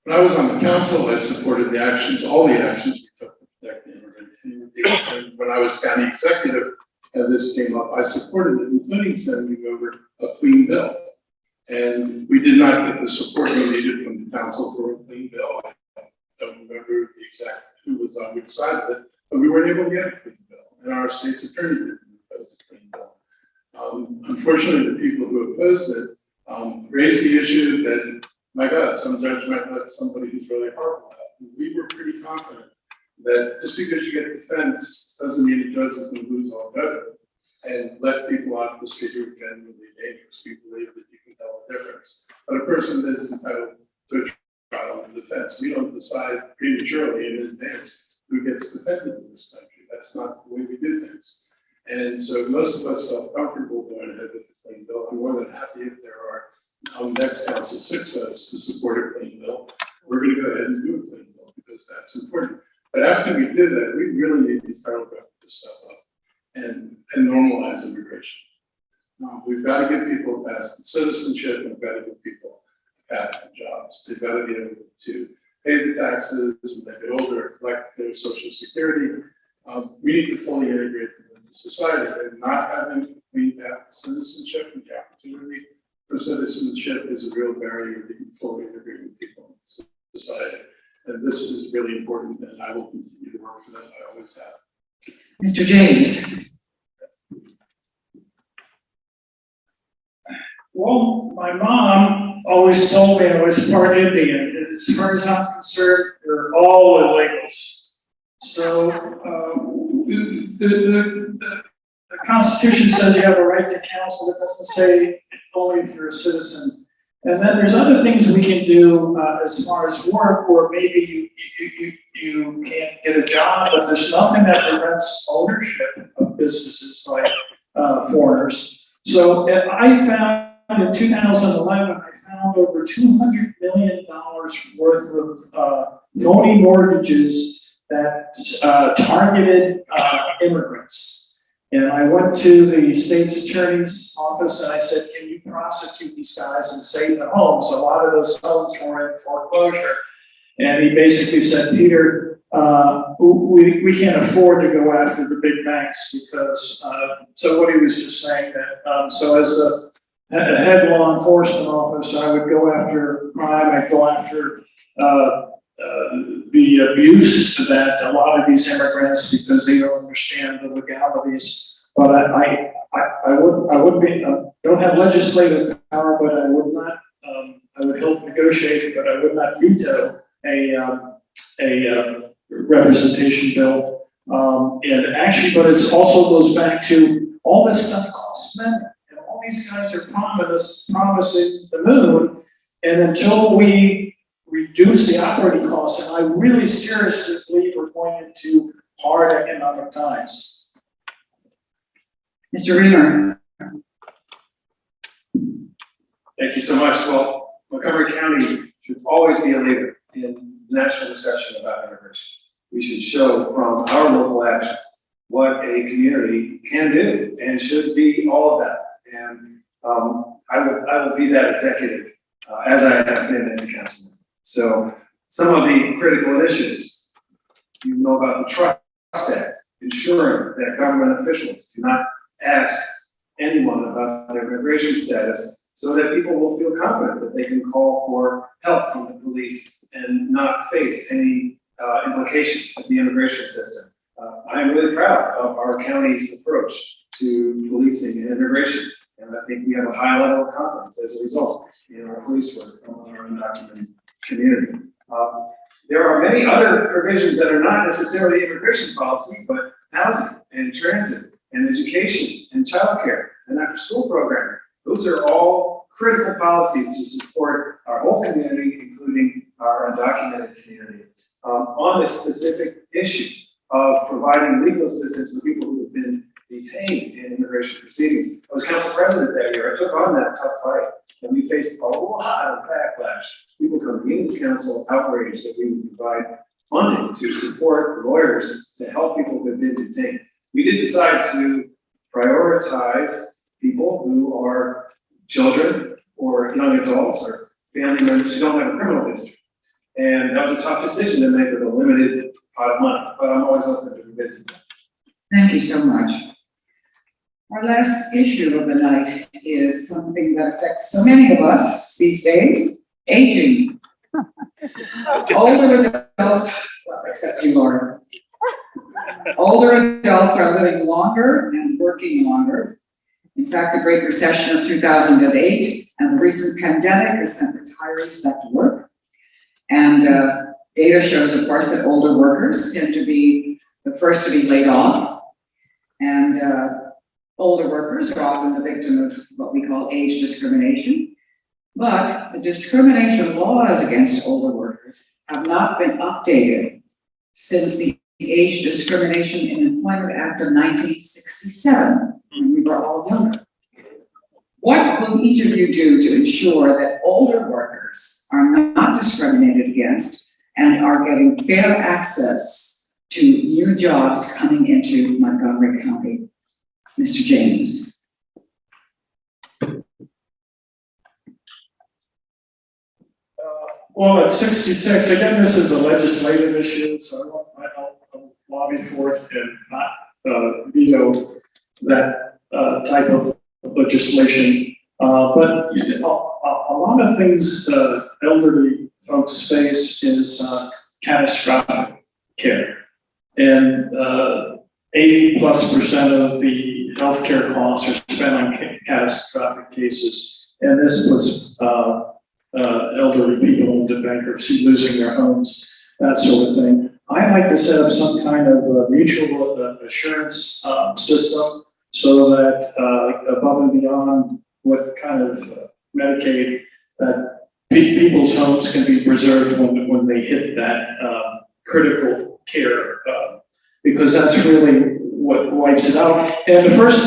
When I was on the council, I supported the actions, all the actions we took to protect the immigrant community. And when I was county executive, and this came up, I supported it, including sending over a clean bill. And we did not get the support we needed from the council for a clean bill. I don't remember the exact who was on which side of it, but we weren't able to get a clean bill. And our state's attorney didn't oppose a clean bill. Unfortunately, the people who opposed it raised the issue that, my God, some judge might let somebody who's really horrible out. And we were pretty confident that just because you get defense doesn't mean the judge is going to lose all judgment and let people off the street who are genuinely dangerous. We believe that you can tell the difference. But a person that is entitled to a trial and defense. We don't decide prematurely in advance who gets defended in this country. That's not the way we do things. And so most of us felt comfortable going ahead with the clean bill. I'm more than happy if there are next council 6 votes to support a clean bill. We're going to go ahead and do a clean bill because that's important. But after we do that, we really need the federal government to step up and normalize immigration. We've got to give people a path to citizenship, and we've got to give people a path to jobs. They've got to be able to pay the taxes when they get older, collect their Social Security. We need to fully integrate them into society, and not having a clean path to citizenship and the opportunity for citizenship is a real barrier to fully integrating people into society. And this is really important, and I will continue to work for that. I always have. Mr. James. Well, my mom always told me I was part Indian. As far as I'm concerned, they're all illegals. So the Constitution says you have a right to counsel. It doesn't say only if you're a citizen. And then there's other things we can do as far as work, or maybe you can't get a job, but there's nothing that prevents ownership of businesses by foreigners. So I found in 2011, I found over $200 million worth of phony mortgages that targeted immigrants. And I went to the state's attorney's office and I said, can you prosecute these guys and save the homes? A lot of those homes were in foreclosure. And he basically said, Peter, we can't afford to go after the big banks because, so what he was just saying that, so as a head law enforcement officer, I would go after crime, I'd go after the abuse that a lot of these immigrants, because they don't understand the legalities. But I would be, don't have legislative power, but I would not, I would help negotiate, but I would not veto a representation bill. And actually, but it's also goes back to all this stuff costs money. And all these guys are promising the moon, and until we reduce the operating costs, and I really seriously believe we're going into hard economic times. Mr. Reimer. Thank you so much. Well, Montgomery County should always be a leader in national discussion about immigration. We should show from our local actions what a community can do and should be all of that. And I will be that executive as I have been as a councilman. So some of the critical initiatives, you know about the Trust Act, ensuring that government officials do not ask anyone about their immigration status, so that people will feel confident that they can call for help from the police and not face any implications of the immigration system. I am really proud of our county's approach to policing and immigration, and I think we have a high level of confidence as a result in our police work among our undocumented community. There are many other provisions that are not necessarily immigration policy, but housing and transit and education and childcare and after-school programming. Those are all critical policies to support our whole community, including our undocumented community. On this specific issue of providing legal assistance for people who have been detained in immigration proceedings, I was council president that year. I took on that tough fight, and we faced a lot of backlash. People coming into council outraged that we would provide funding to support lawyers to help people who have been detained. We did decide to prioritize people who are children or young adults or family members who don't have a criminal history. And that was a tough decision to make with a limited pot of money, but I'm always open to revisit that. Thank you so much. Our last issue of the night is something that affects so many of us these days, aging. Older adults, well, except you, Laura. Older adults are living longer and working longer. In fact, the Great Recession of 2008 and the recent pandemic has sent retirees back to work. And data shows, of course, that older workers tend to be the first to be laid off. And older workers are often the victim of what we call age discrimination. But the discrimination laws against older workers have not been updated since the Age Discrimination in Employment Act of 1967, when we were all younger. What will each of you do to ensure that older workers are not discriminated against and are getting fair access to new jobs coming into Montgomery County? Mr. James. Well, at 66, again, this is a legislative issue, so I'll lobby for it and not veto that type of legislation. But a lot of things elderly folks face is catastrophic care. And 80+% of the healthcare costs are spent on catastrophic cases. And this was elderly people into bankruptcy, losing their homes, that sort of thing. I'd like to set up some kind of mutual assurance system so that above and beyond what kind of Medicaid, that people's homes can be preserved when they hit that critical care, because that's really what wipes it out. And the first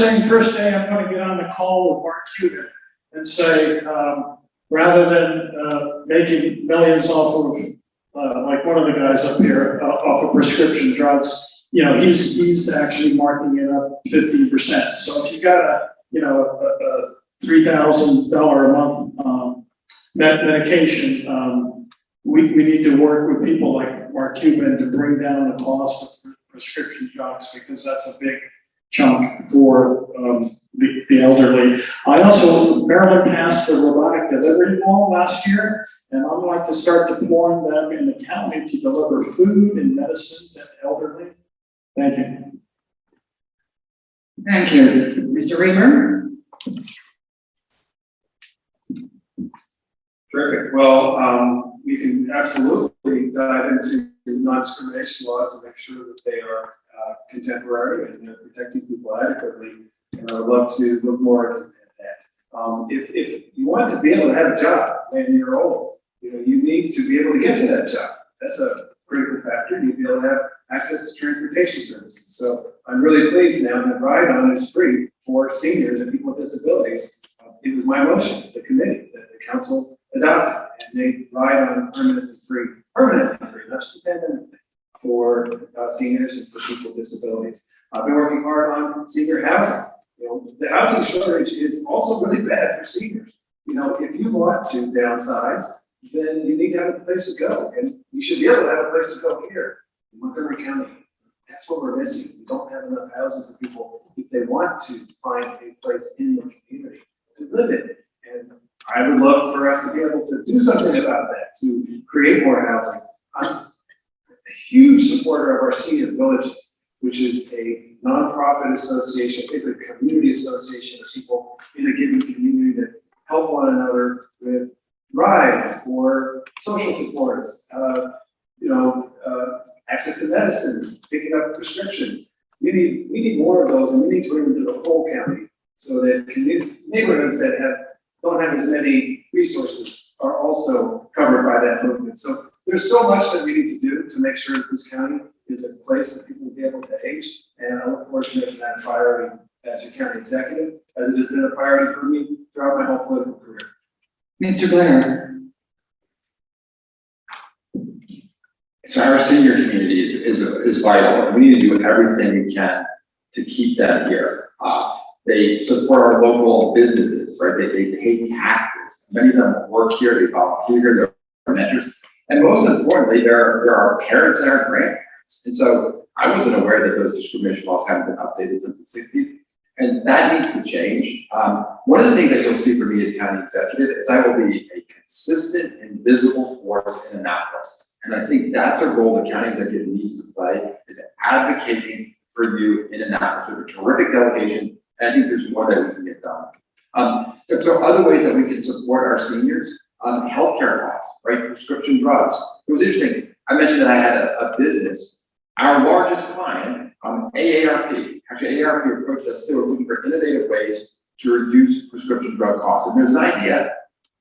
day I'm going to get on the call with Mark Cuban and say, rather than making millions off of, like one of the guys up here, off of prescription drugs, you know, he's actually marking it up 50%. So if you got a $3,000 a month medication, we need to work with people like Mark Cuban to bring down the cost of prescription drugs, because that's a big chunk for the elderly. Maryland passed the robotic delivery law last year, and I'd like to start deploying them in the county to deliver food and medicines to the elderly. Thank you. Thank you. Mr. Reimer? Terrific. Well, we can absolutely dive into non-discrimination laws and make sure that they are contemporary and they're protecting people adequately. And I would love to look more into that. If you want to be able to have a job when you're old, you need to be able to get to that job. That's a critical factor. You need to be able to have access to transportation services. So I'm really pleased now that Ride-On is free for seniors and people with disabilities. It was my motion, the committee, that the council adopted, and made Ride-On permanently free, not just a pandemic thing, for seniors and for people with disabilities. I've been working on senior housing. You know, the housing shortage is also really bad for seniors. You know, if you want to downsize, then you need to have a place to go, and you should be able to have a place to go here in Montgomery County. That's what we're missing. We don't have enough housing for people if they want to find a place in the community to live in. And I would love for us to be able to do something about that, to create more housing. I'm a huge supporter of our senior villages, which is a nonprofit association. It's a community association of people in a given community that help one another with rides or social supports, access to medicines, picking up prescriptions. We need more of those, and we need to bring them to the whole county so that neighborhoods that don't have as many resources are also covered by that movement. So there's so much that we need to do to make sure that this county is a place that people will be able to age, and I look forward to making that a priority as your county executive, as it has been a priority for me throughout my whole political career. Mr. Blair. So our senior community is vital, and we need to do everything we can to keep that here. They support our local businesses, right? They pay taxes. Many of them work here, they volunteer here, they're mentors. And most importantly, they're our parents and our grandparents. And so I wasn't aware that those discrimination laws haven't been updated since the 60s. And that needs to change. One of the things that you'll see from me as county executive is I will be a consistent and visible force in Annapolis. And I think that's a role the county executive needs to play, is advocating for you in Annapolis. We have a terrific delegation, and I think there's more that we can get done. So other ways that we can support our seniors, healthcare costs, right? Prescription drugs. It was interesting. I mentioned that I had a business. Our largest client, AARP, actually AARP approached us, they were looking for innovative ways to reduce prescription drug costs. And there's an idea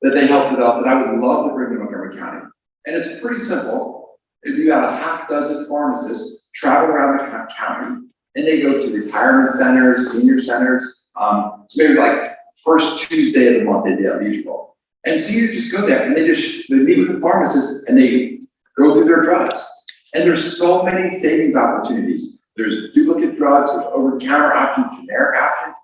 that they helped develop that I would love to bring to Montgomery County. And it's pretty simple. If you got a half dozen pharmacists travel around the county, and they go to retirement centers, senior centers, so maybe like first Tuesday of the month, they do that usual. And seniors just go there and they meet with the pharmacist and they go through their drugs. And there's so many savings opportunities. There's duplicate drugs, there's over-the-counter options, generic options.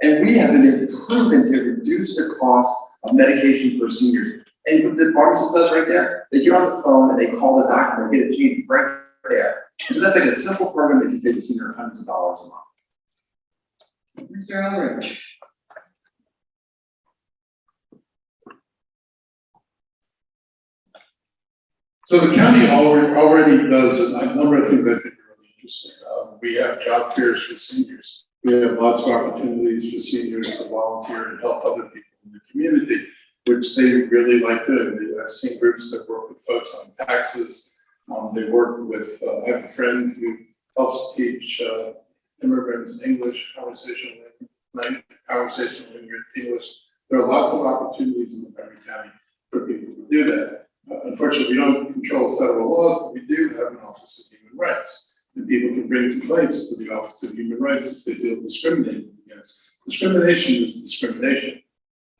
And we have been improving to reduce the cost of medication for seniors. And what the pharmacist does right there, they get on the phone and they call the doctor and get it changed right there. So that's like a simple program that can save the senior hundreds of dollars a month. Mr. Elrich. So the county already does a number of things I think are really interesting. We have job fairs for seniors. We have lots of opportunities for seniors to volunteer and help other people in the community, which they really like doing. I've seen groups that work with folks on taxes. They work with, I have a friend who helps teach immigrants English, conversational English. There are lots of opportunities in Montgomery County for people to do that. Unfortunately, we don't control federal laws, but we do have an Office of Human Rights. And people can bring complaints to the Office of Human Rights if they feel discriminated against. Discrimination is discrimination.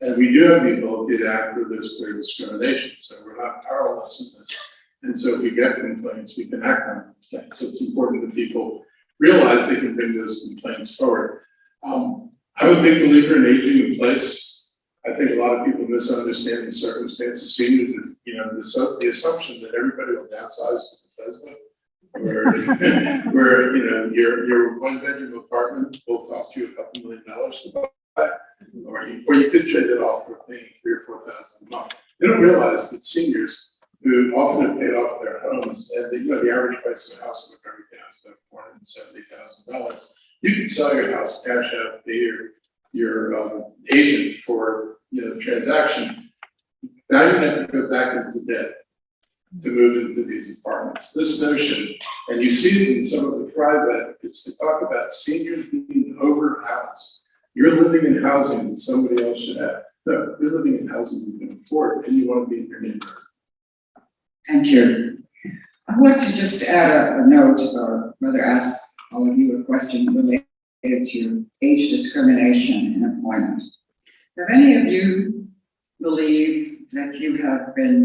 And we do have the ability to act where there's clear discrimination. So we're not powerless in this. And so if we get complaints, we can act on complaints. So it's important that people realize they can bring those complaints forward. I'm a big believer in aging in place. I think a lot of people misunderstand the circumstances. Seniors, the assumption that everybody will downsize to Bethesda, where your one-bedroom apartment will cost you a couple $1 million to buy, or you could trade it off for paying $3,000 or $4,000 a month. They don't realize that seniors who often have paid off their homes, and the average price of a house in Montgomery County is about $470,000. You can sell your house, cash out, pay your agent for the transaction. Now you have to go back into debt to move into these apartments. This notion, and you see it in some of the private, it's to talk about seniors being overhoused. You're living in housing that somebody else should have. No, you're living in housing you can afford, and you want to be in your neighborhood. Thank you. I want to just add a note, or rather ask all of you a question related to age discrimination in employment. Have any of you believe that you have been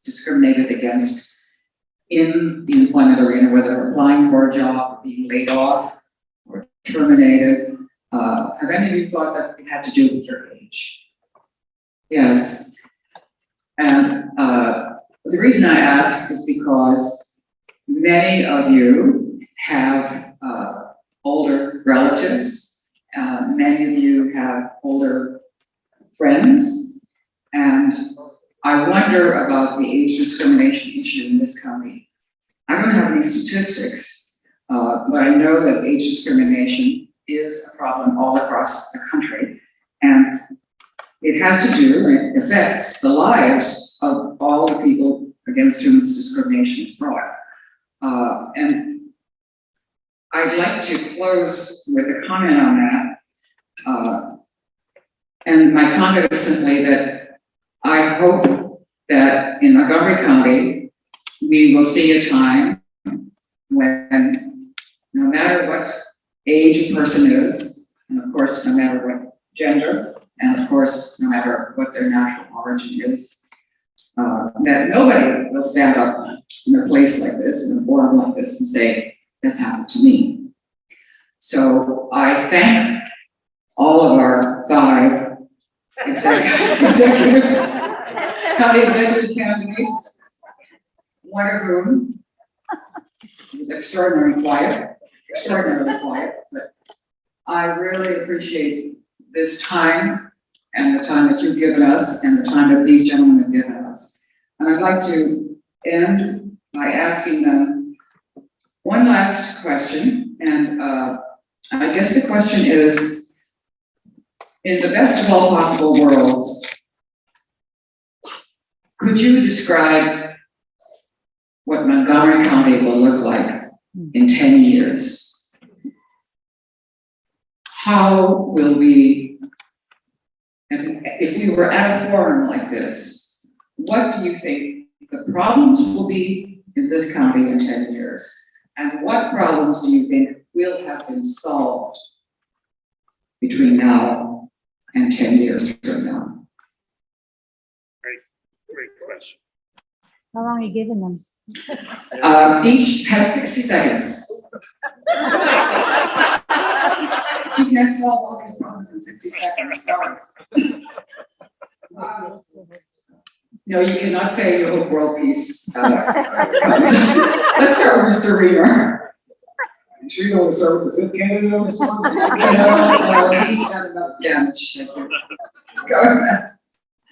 discriminated against in the employment arena, whether applying for a job, or being laid off, or terminated, Have any of you thought that it had to do with your age? Yes. And the reason I ask is because many of you have older relatives, many of you have older friends, and I wonder about the age discrimination issue in this county. I don't have any statistics, but I know that age discrimination is a problem all across the country, and it has to do, and it affects the lives of all the people against whom this discrimination is brought. And I'd like to close with a comment on that. And my comment is simply that I hope that in Montgomery County, we will see a time when no matter what age a person is, and of course, no matter what gender, and of course, no matter what their national origin is, that nobody will stand up in a place like this, in a forum like this, and say, that's happened to me. So I thank all of our 5 county executive candidates, one of whom was extraordinarily quiet, but I really appreciate this time and the time that you've given us and the time that these gentlemen have given us. And I'd like to end by asking them one last question. And I guess the question is, in the best of all possible worlds, could you describe what Montgomery County will look like in 10 years? How will we, and if we were at a forum like this, what do you think the problems will be in this county in 10 years? And what problems do you think will have been solved between now and 10 years from now? Great question. How long are you giving them? Each has 60 seconds. You can't solve all these problems in 60 seconds, sorry. No, you cannot say you hope world peace. Let's start with Mr. Reimer. You sure you don't want to start with the 5th candidate on this one? No, he's done enough damage. Go ahead.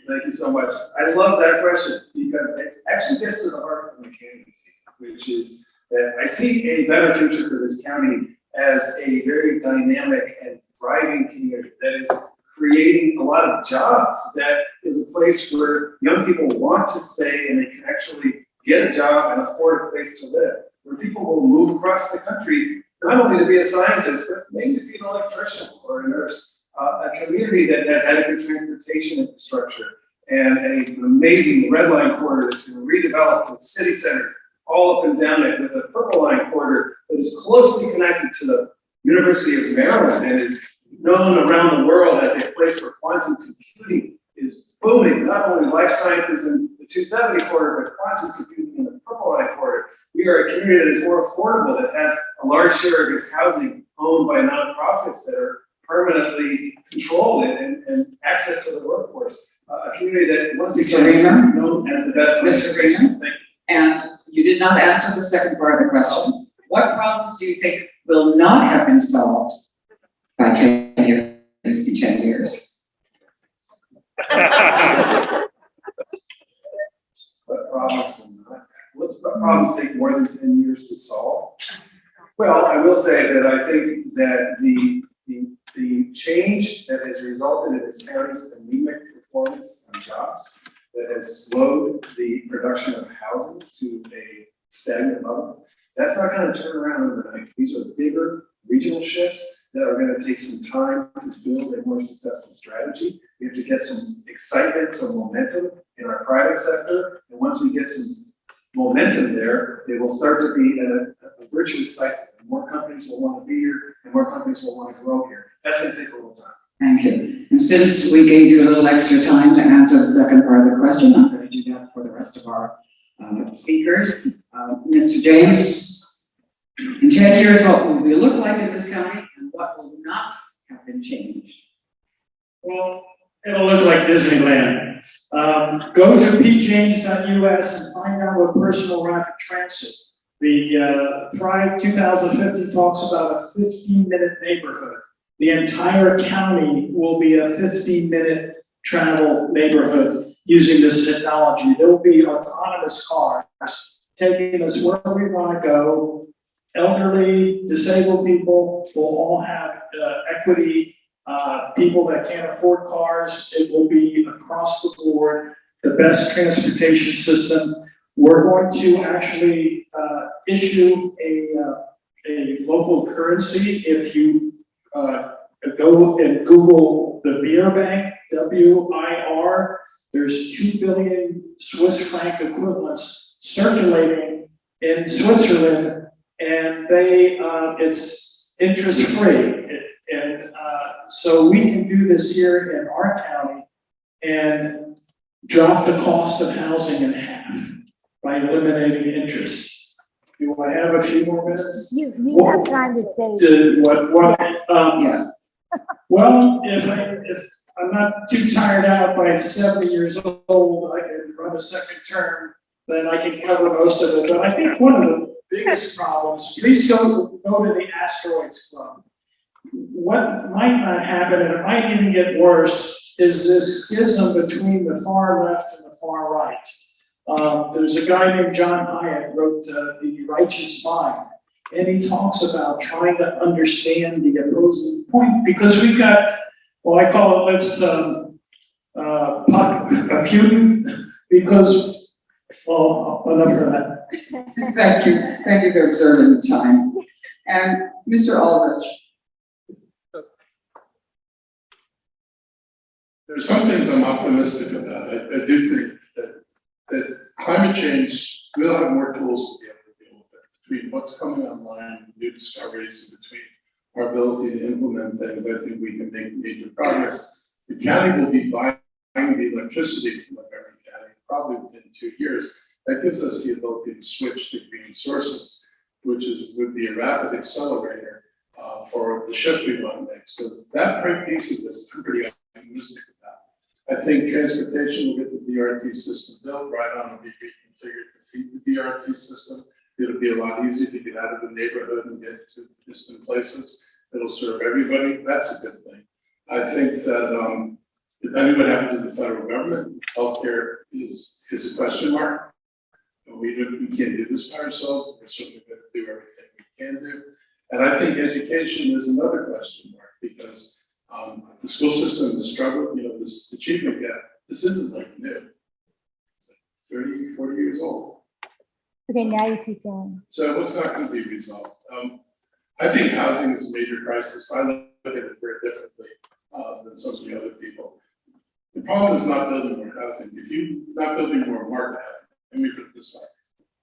Thank you so much. I love that question because it actually gets to the heart of my candidacy, which is that I see a better future for this county as a very dynamic and thriving community that is creating a lot of jobs, that is a place where young people want to stay and they can actually get a job and afford a place to live, where people will move across the country, not only to be a scientist, but maybe to be an electrician or a nurse. A community that has adequate transportation infrastructure and an amazing red line corridor that's been redeveloped with city centers all up and down it, with a purple line corridor that is closely connected to the University of Maryland and is known around the world as a place where quantum computing is booming, not only life sciences in the 270 corridor, but quantum computing in the purple line corridor. We are a community that is more affordable, that has a large share of its housing owned by nonprofits that are permanently controlled and access to the workforce. A community that once again is known as the best. Mr. Reimer, and you did not answer the second part of the question. What problems do you think will not have been solved by 10 years in 10 years? What problems take more than 10 years to solve? Well, I will say that I think that the change that has resulted in this county's anemic performance on jobs, that has slowed the production of housing to a stagnant level, that's not going to turn around overnight. These are bigger regional shifts that are going to take some time to build a more successful strategy. We have to get some excitement, some momentum in our private sector, and once we get some momentum there, it will start to be a virtuous cycle. And more companies will want to be here, and more companies will want to grow here. That's going to take a little time. Thank you. And since we gave you a little extra time to answer the second part of the question, I'm going to do that for the rest of our speakers. Mr. James, in 10 years, what will we look like in this county, and what will not have been been changed? Well, it'll look like Disneyland. Go to pjames.us and find out what personal rapid transit. The Thrive 2050 talks about a 15-minute neighborhood. The entire county will be a 15-minute travel neighborhood using this technology. There will be autonomous cars taking us where we want to go. Elderly, disabled people will all have equity. People that can't afford cars, it will be across the board, the best transportation system. We're going to actually issue a local currency. If you go and Google the beer bank, WIR, there's 2 billion Swiss franc equivalents circulating in Switzerland, and it's interest free. So we can do this here in our county and drop the cost of housing in half by eliminating interest. Do I have a few more minutes? You have time to say. Yes. Well, if I'm not too tired out by 70 years old, I can run a second term, then I can cover most of it. But I think one of the biggest problems, please go to the Asteroids Club. What might not happen, and it might even get worse, is this schism between the far left and the far right. There's a guy named John Hyatt wrote The Righteous Mind, and he talks about trying to understand the opposing point, because we've got, well, I call it, let's a feud, because, well, enough of that. Thank you for observing the time. And Mr. Elrich. There's some things I'm optimistic about. I do think that climate change will have more tools to be able to deal with it. Between what's coming online, new discoveries, and between our ability to implement things, I think we can make major progress. The county will be buying the electricity from Montgomery County probably within 2 years. That gives us the ability to switch to green sources, which would be a rapid accelerator for the shift we want to make. So that piece of this, I'm pretty optimistic about. I think transportation will get the BRT system built. Right on will be reconfigured to feed the BRT system. It'll be a lot easier to get out of the neighborhood and get to distant places. It'll serve everybody. That's a good thing. I think that depending what happens to the federal government, healthcare is a question mark. We can't do this by ourselves. We're certainly going to do everything we can do. And I think education is another question mark, because the school system has struggled, this achievement gap, this isn't like new. It's like 30, 40 years old. Okay, now you keep going. So it's not going to be resolved. I think housing is a major crisis. I look at it very differently than some of the other people. The problem is not building more housing. If you're not building more market housing, let me put it this way.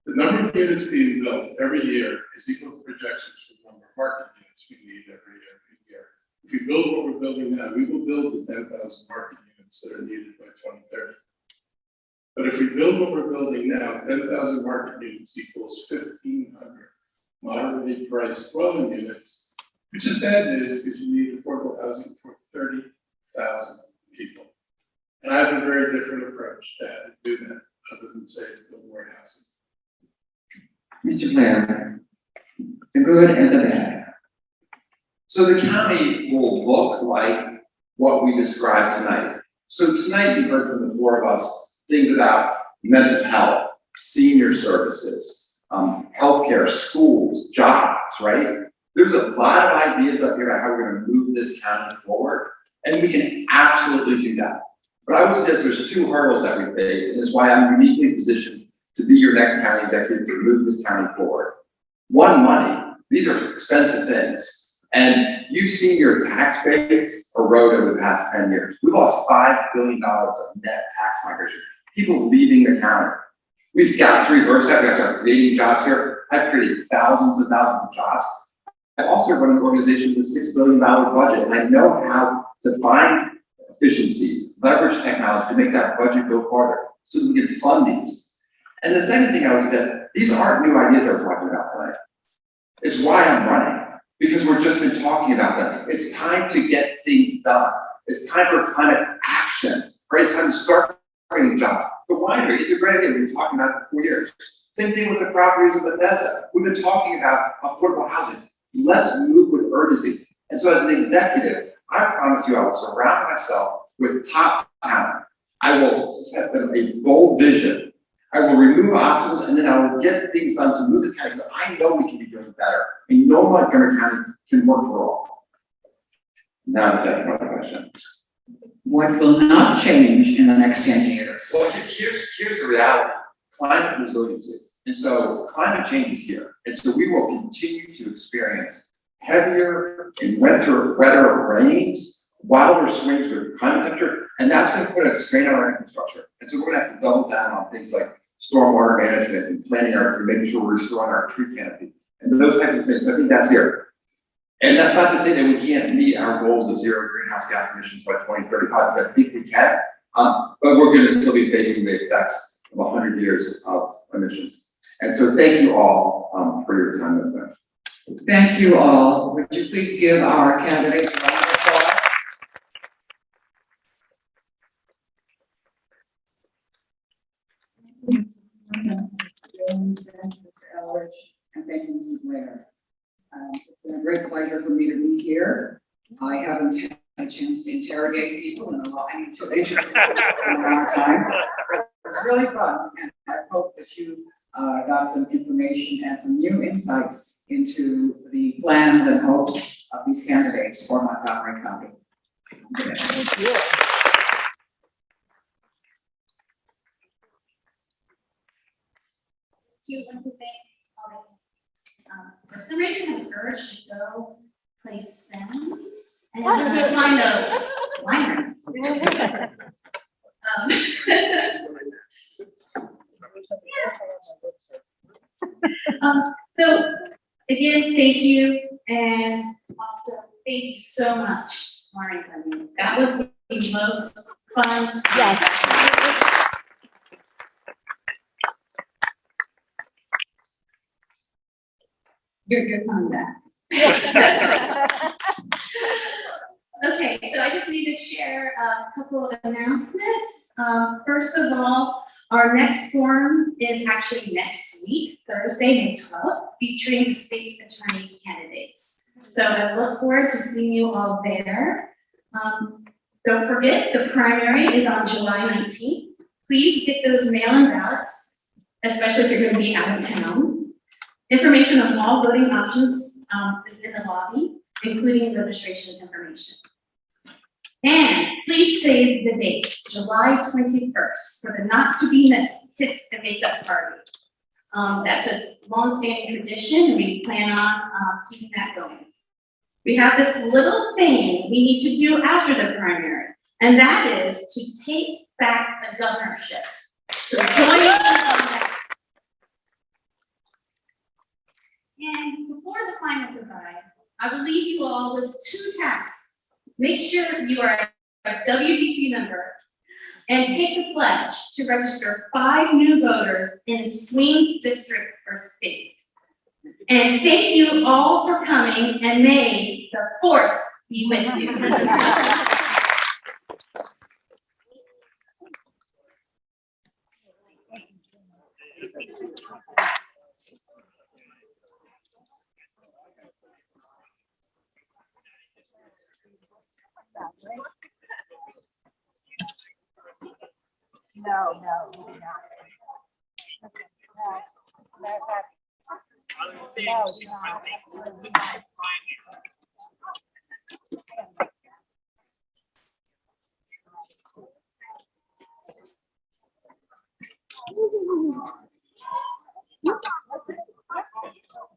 The number of units being built every year is equal to projections for the number of market units we need every year. If we build what we're building now, we will build the 10,000 market units that are needed by 2030. But if we build what we're building now, 10,000 market units equals 1,500 moderately priced dwelling units, which is bad news because you need affordable housing for 30,000 people. And I have a very different approach to how to do that, other than say build more housing. Mr. Blair, the good and the bad. So the county will look like what we described tonight. So tonight you heard from the four of us things about mental health, senior services, healthcare, schools, jobs, right? There's a lot of ideas up here about how we're going to move this county forward, and we can absolutely do that. But I would suggest there's 2 hurdles that we face, and it's why I'm uniquely positioned to be your next county executive to move this county forward. One, money. These are expensive things. And you've seen your tax base erode over the past 10 years. We lost $5 billion of net tax migration, people leaving the county. We've got to reverse that. We've got to start creating jobs here. I've created thousands and thousands of jobs. I also run an organization with a $6 billion budget, and I know how to find efficiencies, leverage technology to make that budget go farther so that we can fund these. And the second thing I would suggest, these aren't new ideas that we're talking about tonight. It's why I'm running. because we're just been talking about them. It's time to get things done. It's time for climate action, right? It's time to start creating jobs. The winery, it's a great idea. We've been talking about it for years. Same thing with the properties of Bethesda. We've been talking about affordable housing. Let's move with urgency. And so as an executive, I promise you I will surround myself with top talent. I will set them a bold vision. I will remove obstacles, and then I will get things done to move this county. I know we can be doing better. I know Montgomery County can work for all. Now the second part of the question. What will not change in the next 10 years? Well, here's the reality. Climate resiliency. And so climate change is here. And so we will continue to experience heavier and wetter rains, wilder swings with climate temperature, and that's going to put a strain on our infrastructure. And so we're going to have to double down on things like stormwater management and making sure we're restoring our tree canopy and those types of things. I think that's here. And that's not to say that we can't meet our goals of zero greenhouse gas emissions by 2035, because I think we can, but we're going to still be facing the effects of 100 years of emissions. And so thank you all for your time with us. Thank you all. Would you please give our candidates a round of applause? Jones, Mr. Elrich, and thank you, Mr. Blair. It's been a great pleasure for me to be here. I haven't had a chance to interrogate people in a long time. It's really fun, and I hope that you got some information and some new insights into the plans and hopes of these candidates for Montgomery County. Thank you. To want to thank for some reason I have an urge to go play Sims and find a winery. So again, thank you, and also thank you so much, Maureen. I mean, that was the most fun. Yes. You're coming back. Okay, so I just need to share a couple of announcements. First of all, our next forum is actually next week, Thursday, May 12th, featuring the state's attorney candidates. So I look forward to seeing you all there. Don't forget, the primary is on July 19th. Please get those mail-in ballots, especially if you're going to be out of town. Information on all voting options is in the lobby, including registration information. And please save the date, July 21st, for the not to be missed Kiss and Makeup Party. That's a long-standing tradition, and we plan on keeping that going. We have this little thing we need to do after the primary, and that is to take back the governorship. So join us on that. And before the final goodbye, I will leave you all with 2 tasks. Make sure you are a WDC member and take the pledge to register 5 new voters in a swing district or state. And thank you all for coming, and may the 4th be with you. No, we do not. No, no, no, no, no, no.